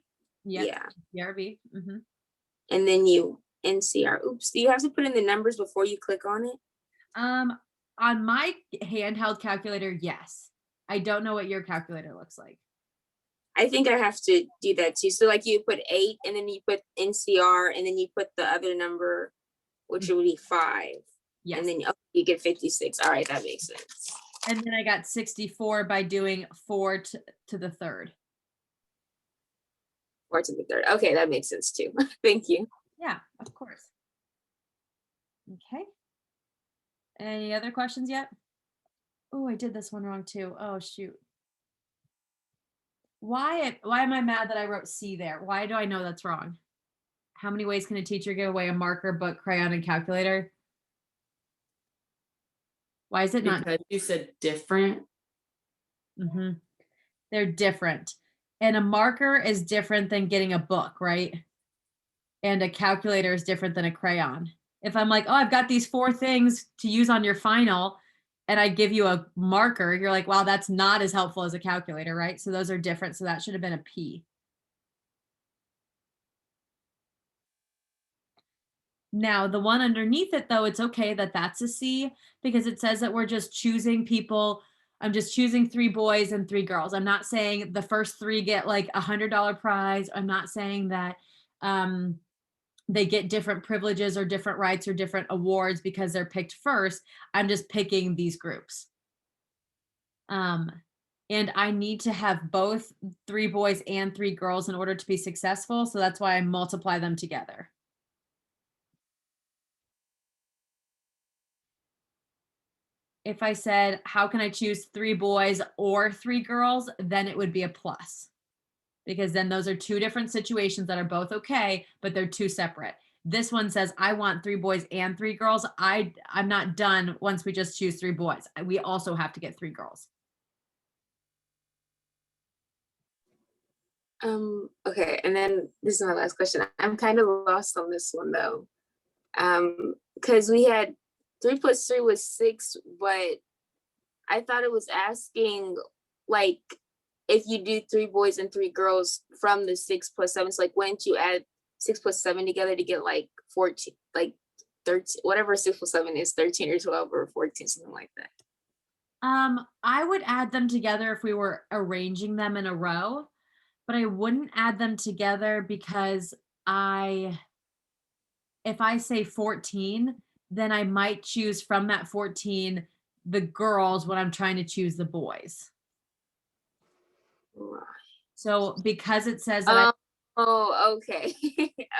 yeah. PRB. And then you NCR. Oops, do you have to put in the numbers before you click on it? On my handheld calculator, yes. I don't know what your calculator looks like. I think I have to do that too. So like you put 8 and then you put NCR and then you put the other number, which would be 5. Yes. And then you get 56. All right, that makes sense. And then I got 64 by doing 4 to the 3rd. 4 to the 3rd. Okay, that makes sense too. Thank you. Yeah, of course. Okay. Any other questions yet? Oh, I did this one wrong too. Oh, shoot. Why am I mad that I wrote C there? Why do I know that's wrong? How many ways can a teacher give away a marker, book, crayon, and calculator? Why is it not? Because you said different. Mhm. They're different. And a marker is different than getting a book, right? And a calculator is different than a crayon. If I'm like, oh, I've got these 4 things to use on your final, and I give you a marker, you're like, wow, that's not as helpful as a calculator, right? So those are different. So that should have been a P. Now, the one underneath it, though, it's okay that that's a C because it says that we're just choosing people. I'm just choosing 3 boys and 3 girls. I'm not saying the first 3 get like $100 prize. I'm not saying that um, they get different privileges or different rights or different awards because they're picked first. I'm just picking these groups. Um, and I need to have both 3 boys and 3 girls in order to be successful. So that's why I multiply them together. If I said, how can I choose 3 boys or 3 girls, then it would be a plus. Because then those are 2 different situations that are both okay, but they're 2 separate. This one says, I want 3 boys and 3 girls. I'm not done once we just choose 3 boys. We also have to get 3 girls. Okay, and then this is my last question. I'm kind of lost on this one though. Because we had 3 plus 3 was 6, but I thought it was asking like if you do 3 boys and 3 girls from the 6 plus 7. It's like, wouldn't you add 6 plus 7 together to get like 14, like 13, whatever 6 plus 7 is, 13 or 12 or 14, something like that. I would add them together if we were arranging them in a row, but I wouldn't add them together because if I say 14, then I might choose from that 14 the girls when I'm trying to choose the boys. Right. So because it says that Oh, okay.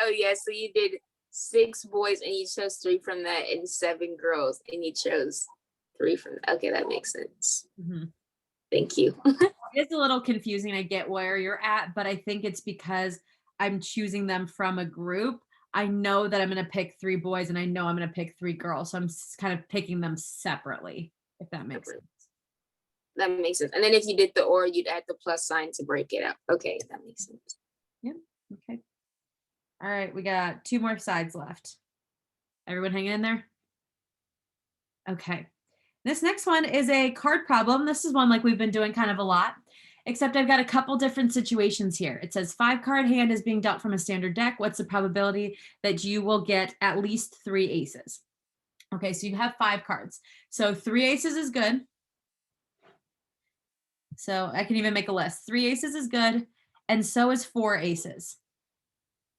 Oh, yeah. So you did 6 boys and you chose 3 from that, and 7 girls and you chose 3 from that. Okay, that makes sense. Mhm. Thank you. It's a little confusing. I get where you're at, but I think it's because I'm choosing them from a group. I know that I'm going to pick 3 boys and I know I'm going to pick 3 girls. So I'm kind of picking them separately, if that makes sense. That makes sense. And then if you did the or, you'd add the plus sign to break it up. Okay, that makes sense. Yep. Okay. All right. We got 2 more sides left. Everyone hanging in there? Okay. This next one is a card problem. This is one like we've been doing kind of a lot, except I've got a couple different situations here. It says 5-card hand is being dealt from a standard deck. What's the probability that you will get at least 3 aces? Okay, so you have 5 cards. So 3 aces is good. So I can even make a list. 3 aces is good, and so is 4 aces.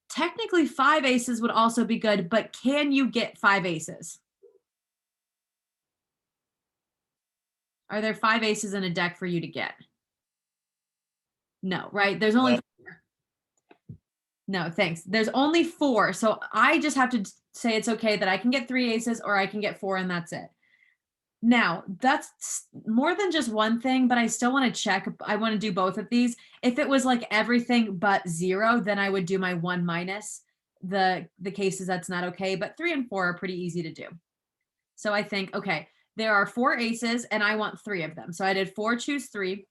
Technically 5 aces would also be good, but can you get 5 aces? Are there 5 aces in a deck for you to get? No, right? There's only 4. No, thanks. There's only 4. So I just have to say it's okay that I can get 3 aces or I can get 4 and that's it. Now, that's more than just one thing, but I still want to check. I want to do both of these. If it was like everything but 0, then I would do my 1 minus the cases that's not okay, but 3 and 4 are pretty easy to do. So I think, okay, there are 4 aces and I want 3 of them. So I did 4, choose 3,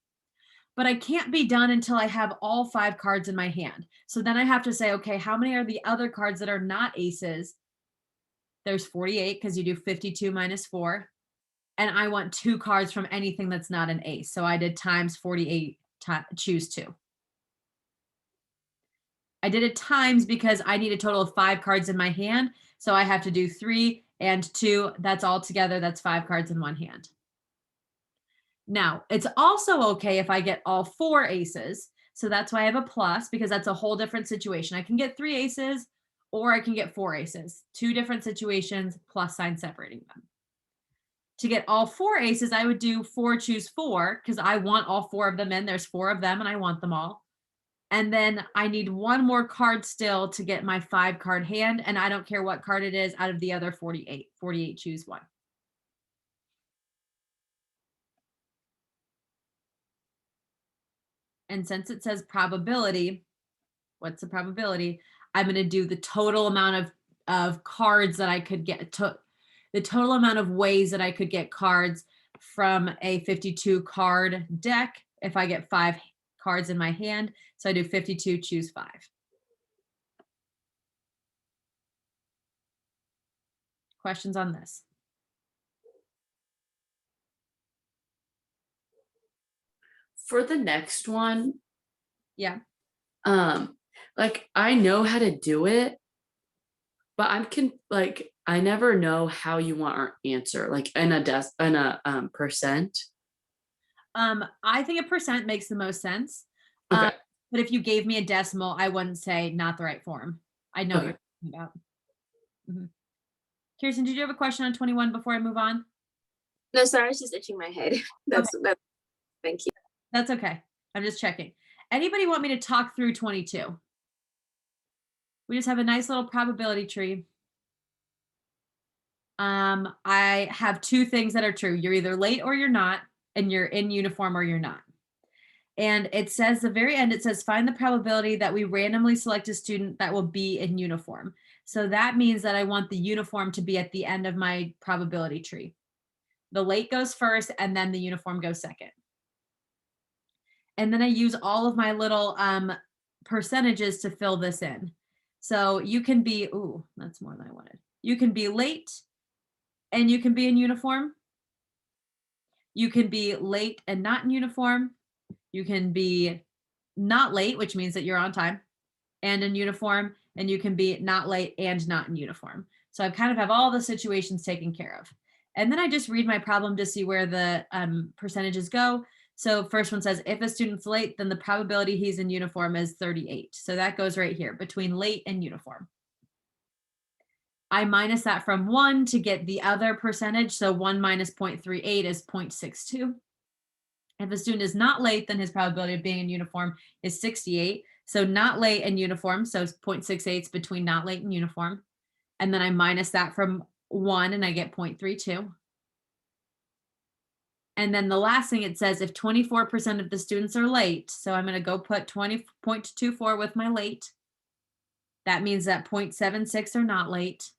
but I can't be done until I have all 5 cards in my hand. So then I have to say, okay, how many are the other cards that are not aces? There's 48 because you do 52 minus 4. And I want 2 cards from anything that's not an ace. So I did times 48, choose 2. I did it times because I need a total of 5 cards in my hand. So I have to do 3 and 2. That's all together. That's 5 cards in one hand. Now, it's also okay if I get all 4 aces. So that's why I have a plus, because that's a whole different situation. I can get 3 aces or I can get 4 aces. 2 different situations, plus sign separating them. To get all 4 aces, I would do 4, choose 4, because I want all 4 of them in. There's 4 of them and I want them all. And then I need 1 more card still to get my 5-card hand. And I don't care what card it is out of the other 48. 48, choose 1. And since it says probability, what's the probability? I'm going to do the total amount of cards that I could get, the total amount of ways that I could get cards from a 52 card deck if I get 5 cards in my hand. So I do 52, choose 5. Questions on this? For the next one, Yeah. like I know how to do it, but like I never know how you want our answer, like in a percent. I think a percent makes the most sense. Okay. But if you gave me a decimal, I wouldn't say not the right form. I know what Okay. you're talking about. Mhm. Kirsten, did you have a question on 21 before I move on? No, sorry, I was just itching my head. That's thank you. That's okay. I'm just checking. Anybody want me to talk through 22? We just have a nice little probability tree. I have 2 things that are true. You're either late or you're not, and you're in uniform or you're not. And it says the very end, it says find the probability that we randomly select a student that will be in uniform. So that means that I want the uniform to be at the end of my probability tree. The late goes first and then the uniform goes second. And then I use all of my little percentages to fill this in. So you can be, ooh, that's more than I wanted. You can be late and you can be in uniform. You can be late and not in uniform. You can be not late, which means that you're on time and in uniform, and you can be not late and not in uniform. So I kind of have all the situations taken care of. And then I just read my problem to see where the percentages go. So first one says, if a student's late, then the probability he's in uniform is 38. So that goes right here between late and uniform. I minus that from 1 to get the other percentage. So 1 minus 0.38 is 0.62. If a student is not late, then his probability of being in uniform is 68. So not late and uniform. So 0.68 is between not late and uniform. And then I minus that from 1 and I get 0.32. And then the last thing it says, if 24% of the students are late, so I'm going to go put 20.24 with my late. That means that 0.76 are not late.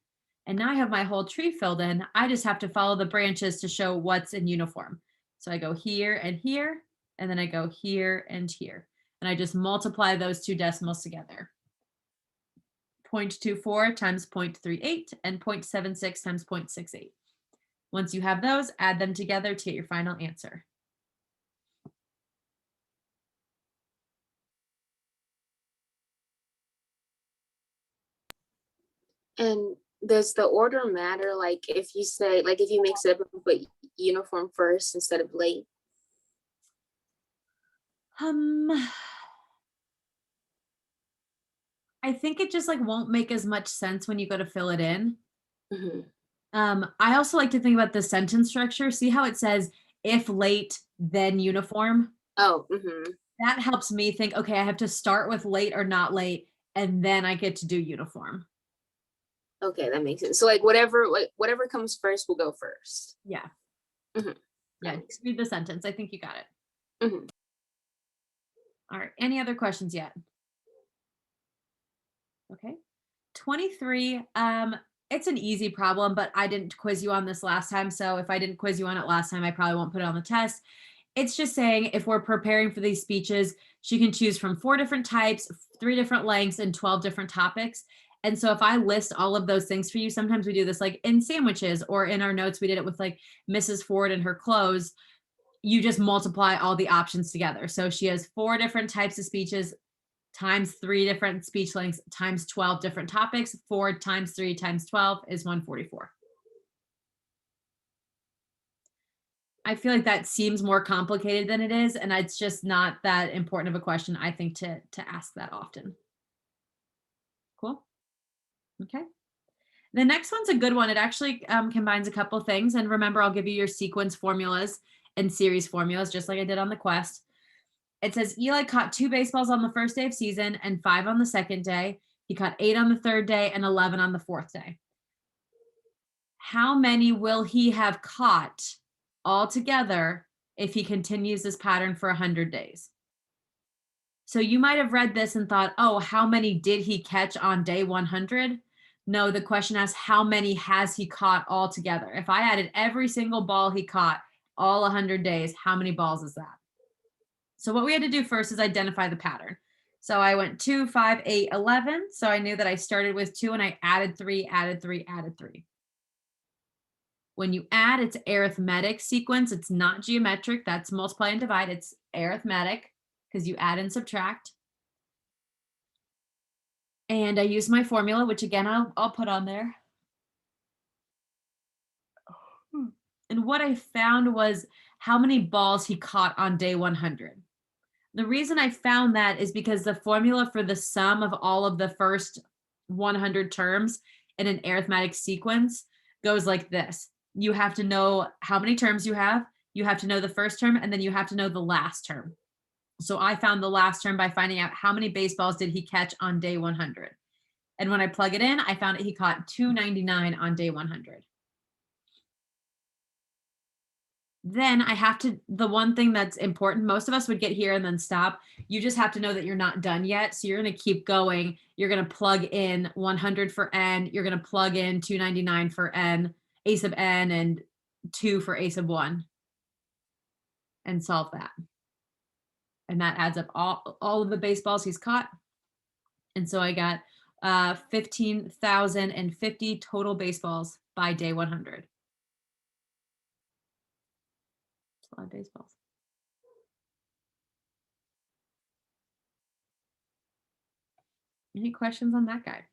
And now I have my whole tree filled in. I just have to follow the branches to show what's in uniform. So I go here, and then I go here and here. And I just multiply those 2 decimals together. 0.24 times 0.38 and 0.76 times 0.68. Once you have those, add them together to get your final answer. And does the order matter? Like if you say, like if you mix it up and put uniform first instead of late? I think it just like won't make as much sense when you go to fill it in. Mm-hmm. I also like to think about the sentence structure. See how it says if late, then uniform? Oh, mm-hmm. That helps me think, okay, I have to start with late or not late, and then I get to do uniform. Okay, that makes sense. So like whatever comes first will go first. Yeah. Mm-hmm. Yeah, just read the sentence. I think you got it. Mm-hmm. All right. Any other questions yet? Okay. 23. It's an easy problem, but I didn't quiz you on this last time. So if I didn't quiz you on it last time, I probably won't put it on the test. It's just saying if we're preparing for these speeches, she can choose from 4 different types, 3 different lengths, and 12 different topics. And so if I list all of those things for you, sometimes we do this like in sandwiches or in our notes, we did it with like Mrs. Ford and her clothes. You just multiply all the options together. So she has 4 different types of speeches times 3 different speech lengths times 12 different topics. 4 times 3 times 12 is 144. I feel like that seems more complicated than it is, and it's just not that important of a question, I think, to ask that often. Cool. Okay. The next one's a good one. It actually combines a couple things. And remember, I'll give you your sequence formulas and series formulas, just like I did on the quest. It says Eli caught 2 baseballs on the first day of season and 5 on the second day. He caught 8 on the third day and 11 on the fourth day. How many will he have caught altogether if he continues this pattern for 100 days? So you might have read this and thought, oh, how many did he catch on day 100? No, the question asks, how many has he caught altogether? If I added every single ball he caught all 100 days, how many balls is that? So what we had to do first is identify the pattern. So I went 2, 5, 8, 11. So I knew that I started with 2 and I added 3, added 3, added 3. When you add, it's arithmetic sequence. It's not geometric. That's multiply and divide. It's arithmetic because you add and subtract. And I use my formula, which again, I'll put on there. And what I found was how many balls he caught on day 100. The reason I found that is because the formula for the sum of all of the first 100 terms in an arithmetic sequence goes like this. You have to know how many terms you have to know the first term, and then you have to know the last term. So I found the last term by finding out how many baseballs did he catch on day 100. And when I plug it in, I found that he caught 299 on day 100. Then I have to, the one thing that's important, most of us would get here and then stop. You just have to know that you're not done yet. So you're going to keep going. You're going to plug in 100 for n. You're going to plug in 299 for n, a sub n, and 2 for a sub 1. And solve that. And that adds up all of the baseballs he's caught. And so I got 15,050 total baseballs by day 100. That's a lot of baseballs. Any questions on that guy?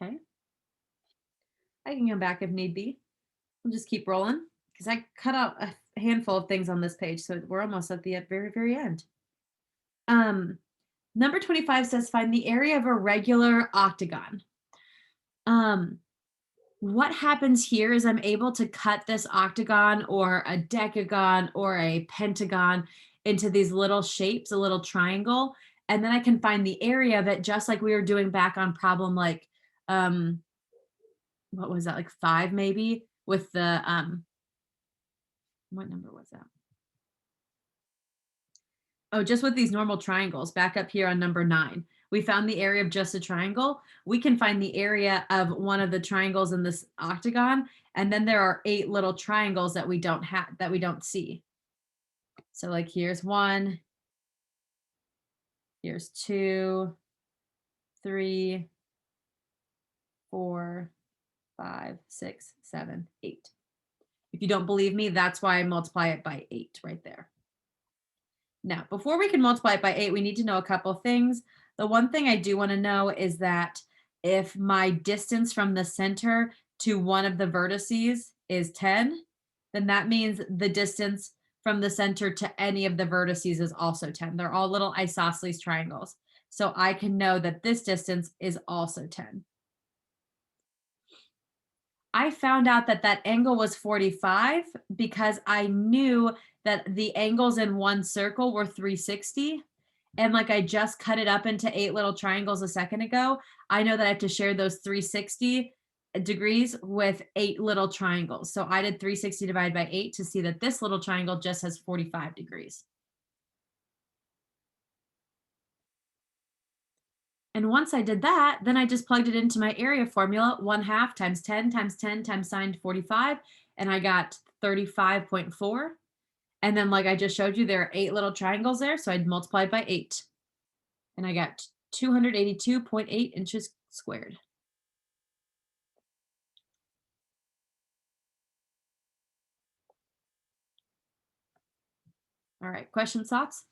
Okay. I can come back if need be. We'll just keep rolling because I cut out a handful of things on this page. So we're almost at the very, very end. Number 25 says find the area of a regular octagon. What happens here is I'm able to cut this octagon or a decagon or a pentagon into these little shapes, a little triangle, and then I can find the area of it just like we were doing back on problem like what was that, like 5 maybe, with the what number was that? Oh, just with these normal triangles back up here on number 9. We found the area of just a triangle. We can find the area of one of the triangles in this octagon. And then there are 8 little triangles that we don't have, that we don't see. So like here's 1, here's 2, 3, 4, 5, 6, 7, 8. If you don't believe me, that's why I multiply it by 8 right there. Now, before we can multiply it by 8, we need to know a couple things. The one thing I do want to know is that if my distance from the center to one of the vertices is 10, then that means the distance from the center to any of the vertices is also 10. They're all little isosceles triangles. So I can know that this distance is also 10. I found out that that angle was 45 because I knew that the angles in one circle were 360. And like I just cut it up into 8 little triangles a second ago, I know that I have to share those 360 degrees with 8 little triangles. So I did 360 divided by 8 to see that this little triangle just has 45 degrees. And once I did that, then I just plugged it into my area formula, 1/2 times 10 times 10 times sine 45, and I got 35.4. And then like I just showed you, there are 8 little triangles there, so I'd multiplied by 8. And I got 282.8 inches squared. All right, questions, thoughts?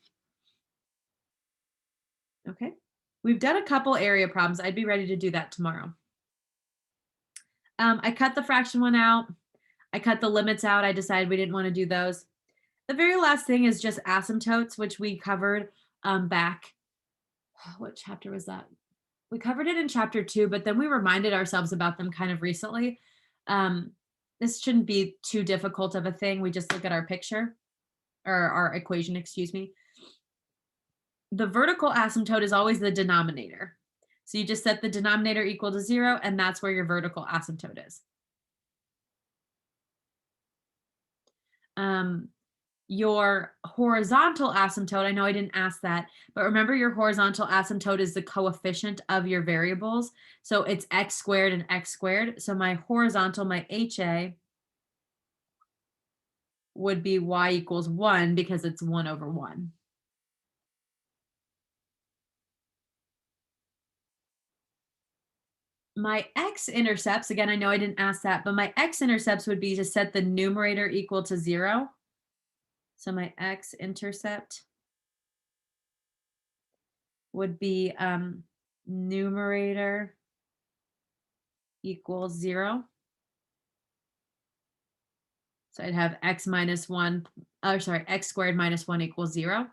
Okay. We've done a couple area problems. I'd be ready to do that tomorrow. I cut the fraction one out. I cut the limits out. I decided we didn't want to do those. The very last thing is just asymptotes, which we covered back. What chapter was that? We covered it in chapter 2, but then we reminded ourselves about them kind of recently. This shouldn't be too difficult of a thing. We just look at our picture or our equation, excuse me. The vertical asymptote is always the denominator. So you just set the denominator equal to 0, and that's where your vertical asymptote is. Your horizontal asymptote, I know I didn't ask that, but remember your horizontal asymptote is the coefficient of your variables. So it's x squared and x squared. So my horizontal, my HA, would be y equals 1 because it's 1 over 1. My x-intercepts, again, I know I didn't ask that, but my x-intercepts would be to set the numerator equal to 0. So my x-intercept would be numerator equals 0. So I'd have x minus 1, x squared minus 1 equals 0.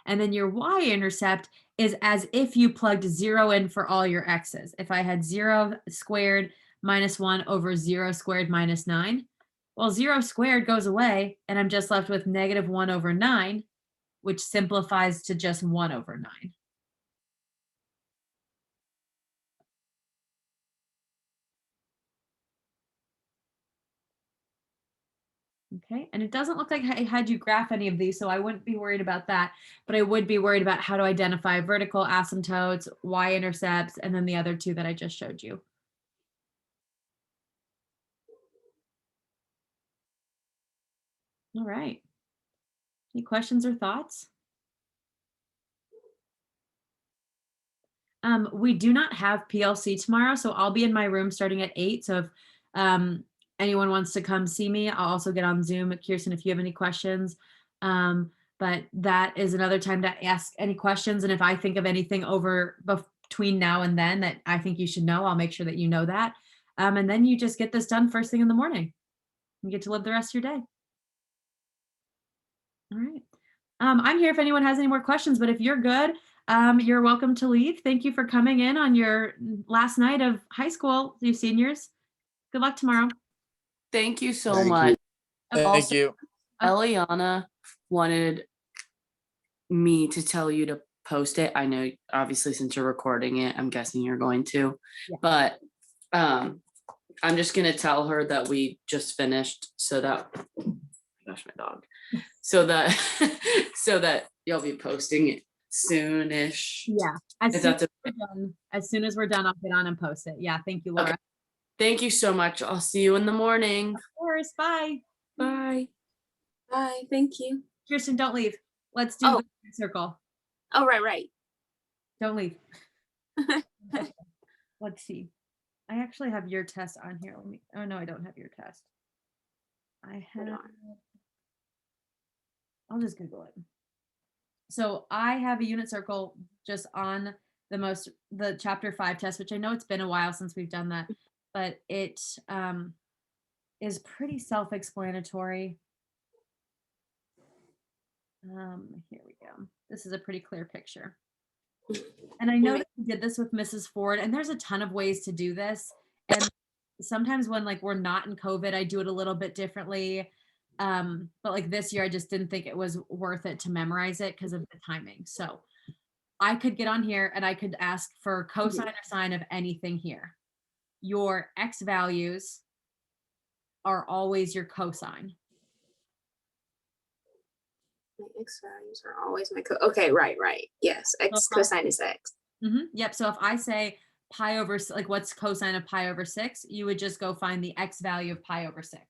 And then your y-intercept is as if you plugged 0 in for all your x's. If I had 0 squared minus 1 over 0 squared minus 9, well, 0 squared goes away, and I'm just left with negative 1 over 9, which simplifies to just 1 over 9. Okay, and it doesn't look like I had you graph any of these, so I wouldn't be worried about that, but I would be worried about how to identify vertical asymptotes, y-intercepts, and then the other two that I just showed you. All right. Any questions or thoughts? We do not have PLC tomorrow, so I'll be in my room starting at 8. So if anyone wants to come see me, I'll also get on Zoom. Kirsten, if you have any questions. But that is another time to ask any questions. And if I think of anything over between now and then that I think you should know, I'll make sure that you know that. And then you just get this done first thing in the morning. You get to live the rest of your day. All right. I'm here if anyone has any more questions, but if you're good, you're welcome to leave. Thank you for coming in on your last night of high school, you seniors. Good luck tomorrow. Thank you so Thank much. you. Thank Also, you. Eliana wanted me to tell you to post it. I know, obviously, since you're recording it, I'm guessing you're going to. Yeah. But I'm just gonna tell her that we just finished, so that, gosh, my dog, so that so that you'll be posting it soonish. Yeah. If that's As soon as we're done, I'll get on and post it. Yeah. Thank you, Laura. Okay. Thank you so much. I'll see you in the morning. Of course. Bye. Bye. Bye. Thank you. Kirsten, don't leave. Let's do Oh. the circle. Oh, right. Don't leave. Let's see. I actually have your test on here. Let me. Oh no, I don't have your test. I Hold have. on. I'll just Google it. So I have a unit circle just on the chapter 5 test, which I know it's been a while since we've done that, but it is pretty self-explanatory. Here we go. This is a pretty clear picture. And I know that we did this with Mrs. Ford, and there's a ton of ways to do this. And sometimes when like we're not in COVID, I do it a little bit differently. But like this year, I just didn't think it was worth it to memorize it because of the timing. So I could get on here and I could ask for cosine or sine of anything here. Your x values are always your cosine. My x values are always my okay, right. Yes, x cosine is x. Yep. So if I say pi over, like what's cosine of pi over 6, you would just go find the x value of pi over 6.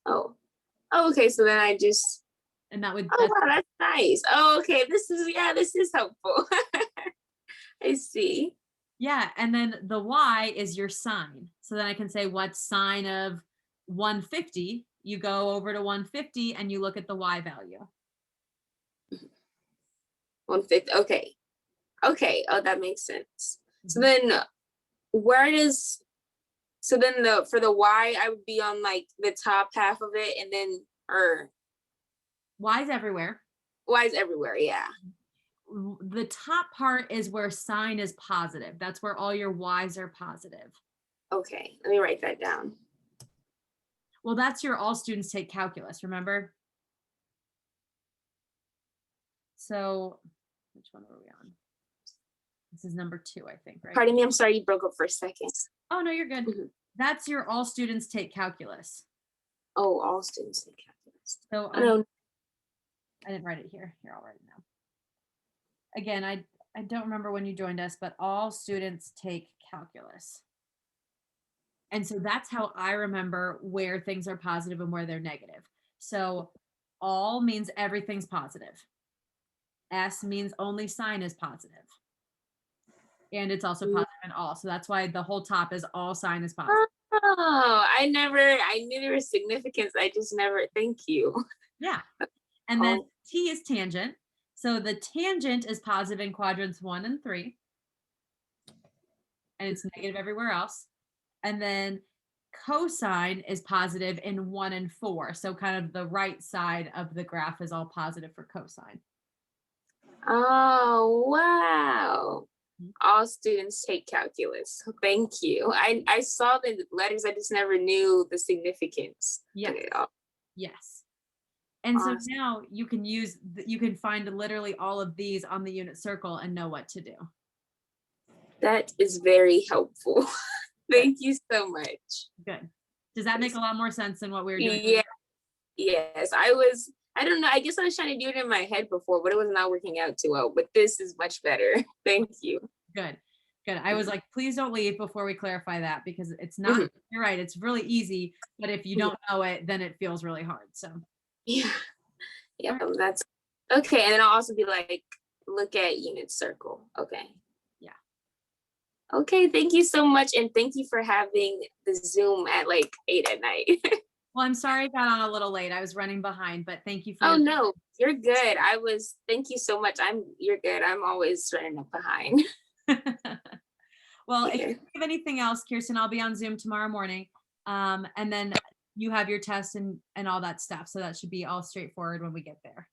Oh, okay. So then I just. And that would. Oh wow, that's nice. Oh, okay. This is helpful. I see. Yeah, and then the y is your sine. So then I can say what's sine of 150. You go over to 150 and you look at the y value. 150. Okay. Oh, that makes sense. So then for the y, I would be on like the top half of it, and then Y is everywhere. Y is everywhere, yeah. The top part is where sine is positive. That's where all your y's are positive. Okay, let me write that down. Well, that's your all students take calculus, remember? So, which one are we on? This is number 2, I think, right? Pardon me, I'm sorry, you broke up for a second. Oh, no, you're good. Mhm. That's your all students take calculus. Oh, all students take calculus. So Oh, no, I didn't write it here. Here, I'll write it now. Again, I don't remember when you joined us, but all students take calculus. And so that's how I remember where things are positive and where they're negative. So all means everything's positive. S means only sign is positive. And it's also positive in all. So that's why the whole top is all sign is positive. oh, I knew there was significance. I just never, thank you. Yeah. And then Oh. T is tangent. So the tangent is positive in quadrants 1 and 3. And it's negative everywhere else. And then cosine is positive in 1 and 4. So kind of the right side of the graph is all positive for cosine. Oh, wow. Mhm. All students take calculus. Thank you. I saw the letters, I just never knew the significance. Yes. Okay, Yes. And so awesome. now you can find literally all of these on the unit circle and know what to do. That is very helpful. Thank you so much. Good. Does that make a lot more sense than what we were doing? Yeah. Yes, I don't know. I guess I was trying to do it in my head before, but it was not working out too well. But this is much better. Thank you. Good. Good. I was like, please don't leave before we clarify that because it's not, Mhm. you're right. It's really easy, but if you don't know it, then it feels really hard. So Yeah. Yeah, All that's okay. And then I'll also be like, look at unit circle. Okay. Yeah. Okay, thank you so much. And thank you for having the Zoom at like 8 at night. well, I'm sorry I got on a little late. I was running behind, but thank you for Oh your no, you're good. Thank you so much. You're good. I'm always running up behind. well, if Okay. you have anything else, Kirsten, I'll be on Zoom tomorrow morning. And then you have your test and all that stuff. So that should be all straightforward when we get there.